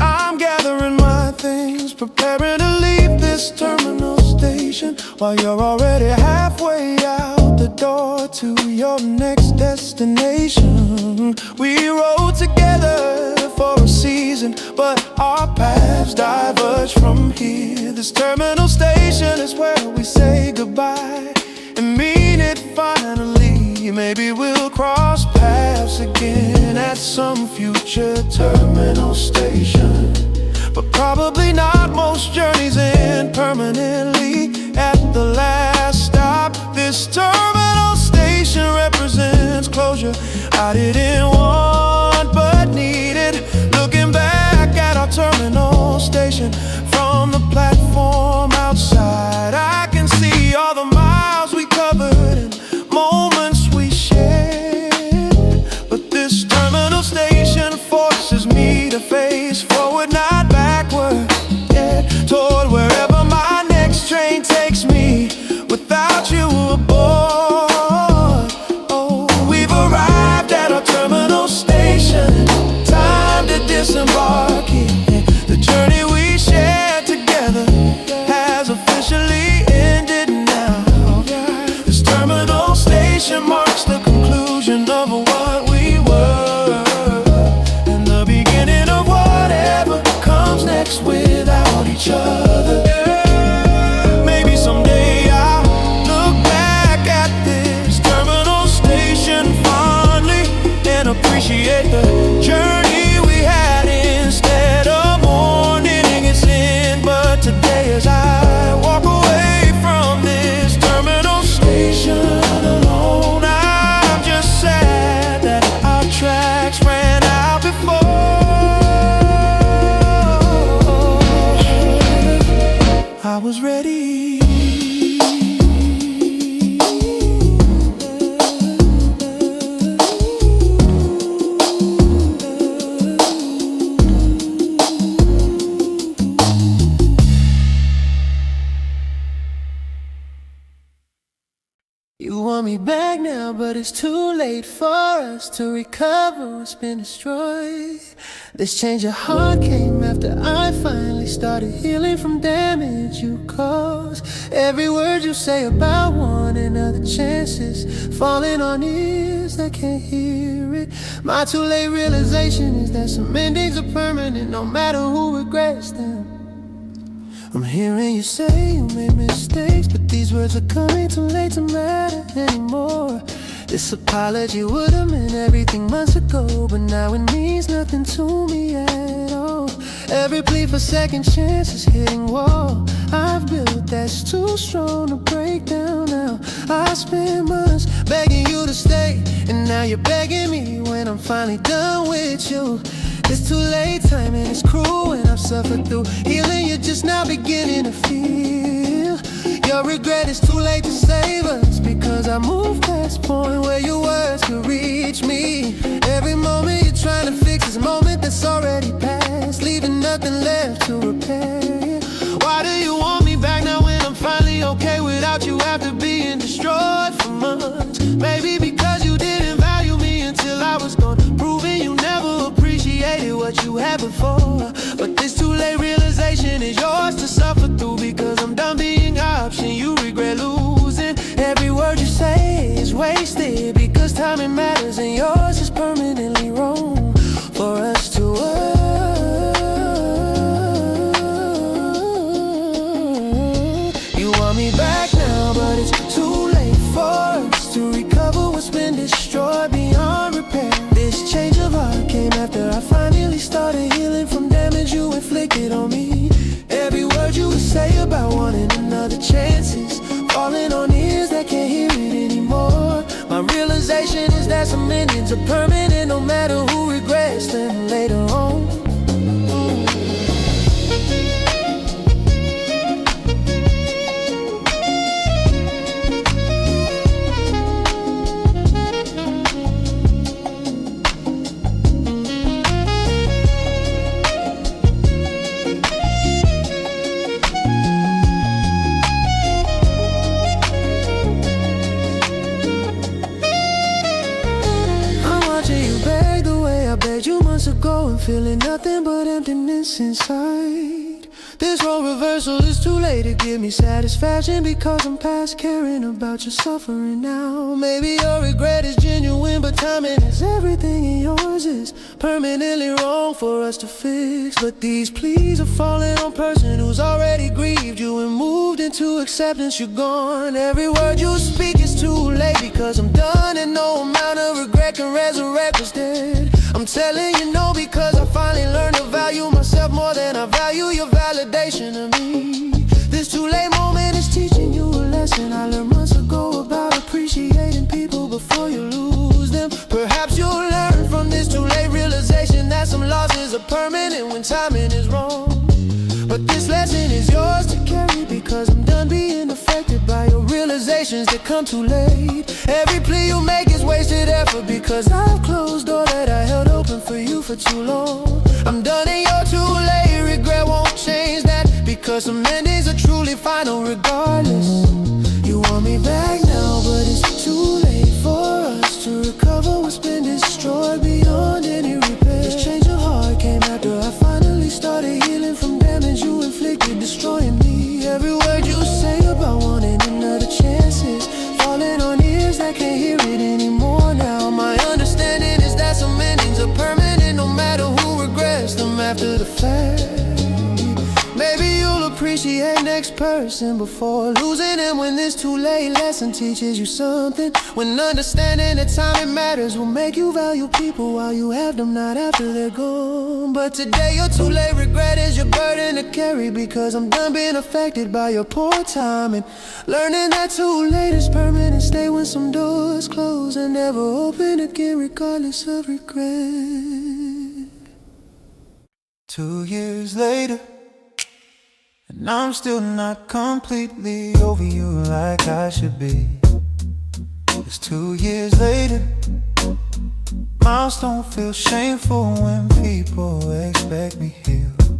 I'm gathering my things, preparing to leave this terminal station, while you're already halfway out the door to your next destination. We rode together for a season, but our paths diverge from here. This terminal station is where we say goodbye and mean it finally. Maybe we'll cross paths again at some future terminal station, but probably not. Most journeys end permanently at the last stop. This terminal station represents closure I didn't want but needed. Looking back at our terminal station from the platform outside, I can see all the miles we covered and moments we shared. But this terminal station forces me to face forward, not backward, yeah, toward wherever my next but it's too late for us to recover what's been destroyed. This change of heart came after I finally started healing from damage you caused. Every word you say about wanting other chances, falling on ears that can't hear it. My too late realization is that some endings are permanent, no matter who regrets them. I'm hearing you say you made mistakes, but these words are coming too late to matter anymore. This apology would have meant everything months ago, but now it means nothing to me at all. Every plea for second chance is hitting wall I've built that's too strong to break down now. I spent months begging you to stay, and now you're begging me when I'm finally done with you. It's too late, timing is cruel, and I've suffered through healing. You're just now beginning to feel your regret. Is too late to save us, because I moved past point where your words could reach me. Every moment you're trying to fix this moment that's already passed, leaving nothing left to repair. Why do you want me back now when I'm finally okay without you after being destroyed for months? Maybe because you didn't value me until I was gone, proving you never appreciated what you had before. But this too late realization is yours to suffer through, because I'm done being an option you regret losing. Every word you say is wasted, because timing matters and yours is permanently wrong for us to work. You want me back now, but it's too late for us to recover what's been destroyed beyond repair. This change of heart came after I finally started healing from damage you inflicted on me. Every word you would say about wanting another chances, falling on ears that can't hear it anymore. My realization is that some endings are permanent, no matter who regrets them later on. Ago and feeling nothing but emptiness inside. This role reversal is too late to give me satisfaction, because I'm past caring about your suffering now. Maybe your regret is genuine, but timing is everything, and yours is permanently wrong for us to fix. But these pleas are falling on a person who's already grieved you and moved into acceptance. You're gone. Every word you speak is too late, because I'm done, and no amount of regret can resurrect what's dead. I'm telling you no, because I finally learned to value myself more than I value your validation of me. This too late moment is teaching you a lesson I learned months ago about appreciating people before you lose them. Perhaps you'll learn from this too late realization that some losses are permanent when timing is wrong. But this lesson is yours to carry, because I'm done being affected by your realizations that come too late. Every plea you make is wasted effort, because I've closed door that I held open for you for too long. I'm done and you're too late. Regret won't change that, because some endings are truly final regardless. You want me back now, but it's too late for us to recover what's been destroyed beyond any repair. This change of heart came after I finally started healing from damage you inflicted, destroying me. Every word you say about wanting another chances, falling on ears that can't hear it anymore now. My understanding is that some endings are permanent, no matter who regrets them after the fact. Maybe you'll appreciate next person before losing them, when this too late lesson teaches you something. When understanding that timing matters will make you value people while you have them, not after they're gone. But today your too late regret is your burden to carry, because I'm done being affected by your poor timing. Learning that too late is permanent. Stay when some doors close and never open again, regardless of regret. 2 years later, and I'm still not completely over you like I should be. It's 2 years later. Milestones feel shameful when people expect me healed.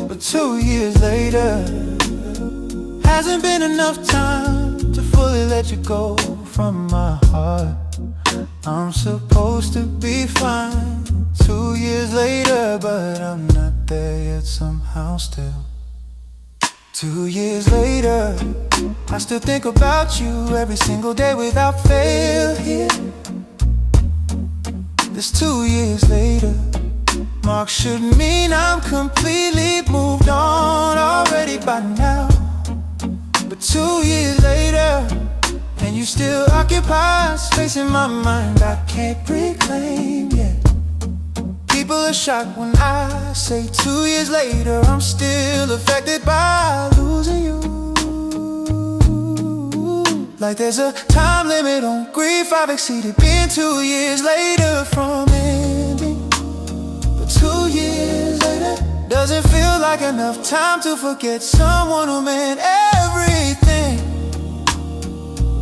But 2 years later hasn't been enough time to fully let you go from my heart. I'm supposed to be fine 2 years later, but I'm not there yet somehow still. 2 years later, I still think about you every single day without fail here. This 2 years later mark should mean I'm completely moved on already by now. But 2 years later, and you still occupy space in my mind I can't reclaim yet. People are shocked when I say 2 years later I'm still affected by losing you. Like there's a time limit on grief I've exceeded, being 2 years later from ending. But 2 years later doesn't feel like enough time to forget someone who meant everything.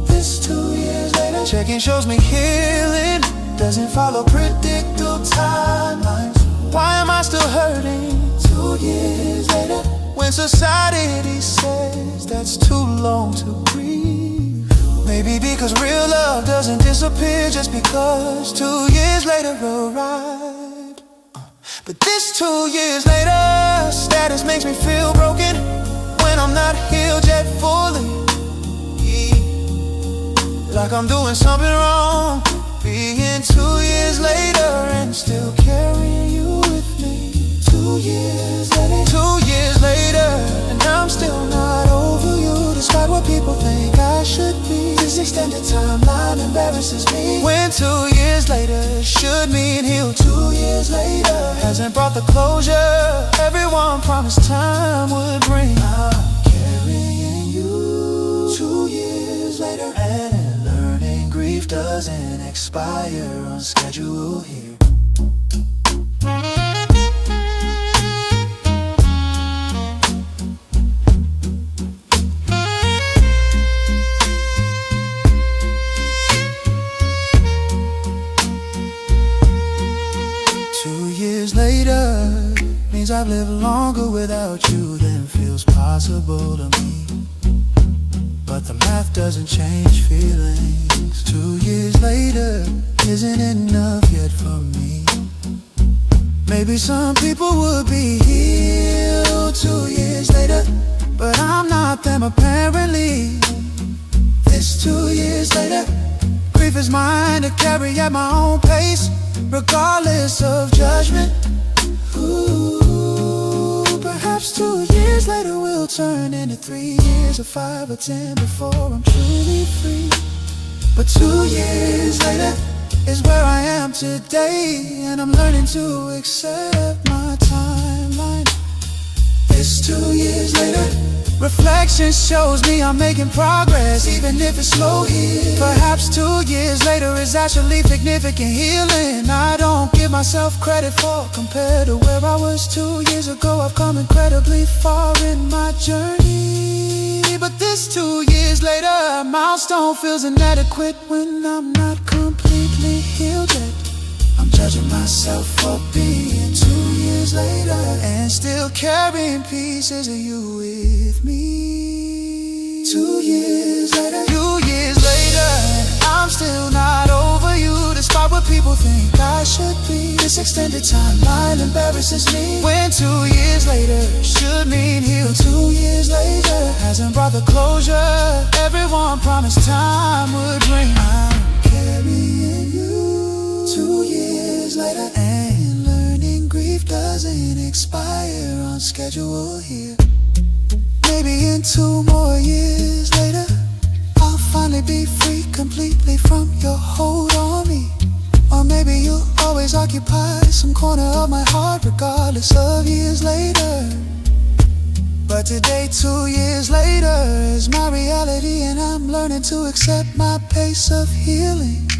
This 2 years later, checking shows me healing doesn't follow predictable timelines. Why am I still hurting 2 years later when society says that's too long to grieve? Maybe because real love doesn't disappear just because 2 years later arrived. But this 2 years later status makes me feel broken when I'm not healed yet fully. Like I'm doing something wrong, being 2 years later and still carrying you with me. 2 years later, 2 years later, and I'm still not over you, despite what people think I should be. This extended timeline embarrasses me. When 2 years later should mean healed. 2 years later hasn't brought the closure everyone promised time would bring. I'm carrying you 2 years later, and learning grief doesn't expire on schedule here. Later means I've lived longer without you than feels possible to me. But the math doesn't change feelings. 2 years later isn't enough yet for me. Maybe some people would be healed 2 years later, but I'm not them apparently. This 2 years later, grief is mine to carry at my own pace, regardless of judgment. Ooh, perhaps 2 years later will turn into 3 years or 5 or 10 before I'm truly free. But 2 years later is where I am today, and I'm learning to accept my timeline. This 2 years later, reflection shows me I'm making progress, even if it's slow here. Perhaps 2 years later is actually significant healing I don't give myself credit for. Compared to where I was 2 years ago, I've come incredibly far in my journey. But this 2 years later milestone feels inadequate when I'm not completely healed yet. I'm judging myself for being 2 years later and still carrying pieces of you with me. 2 years later, 2 years later, and I'm still not over you, despite what people think I should be. This extended timeline embarrasses me. When 2 years later should mean healed. 2 years later hasn't brought the closure everyone promised time would bring. I'm carrying you 2 years later, and learning grief doesn't expire on schedule here. Maybe in 2 more years later I'll finally be free completely from your hold on me. Or maybe you'll always occupy some corner of my heart regardless of years later. But today, 2 years later, is my reality, and I'm learning to accept my pace of healing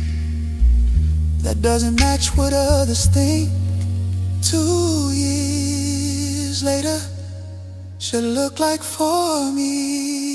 that doesn't match what others think. 2 years later should look like for me.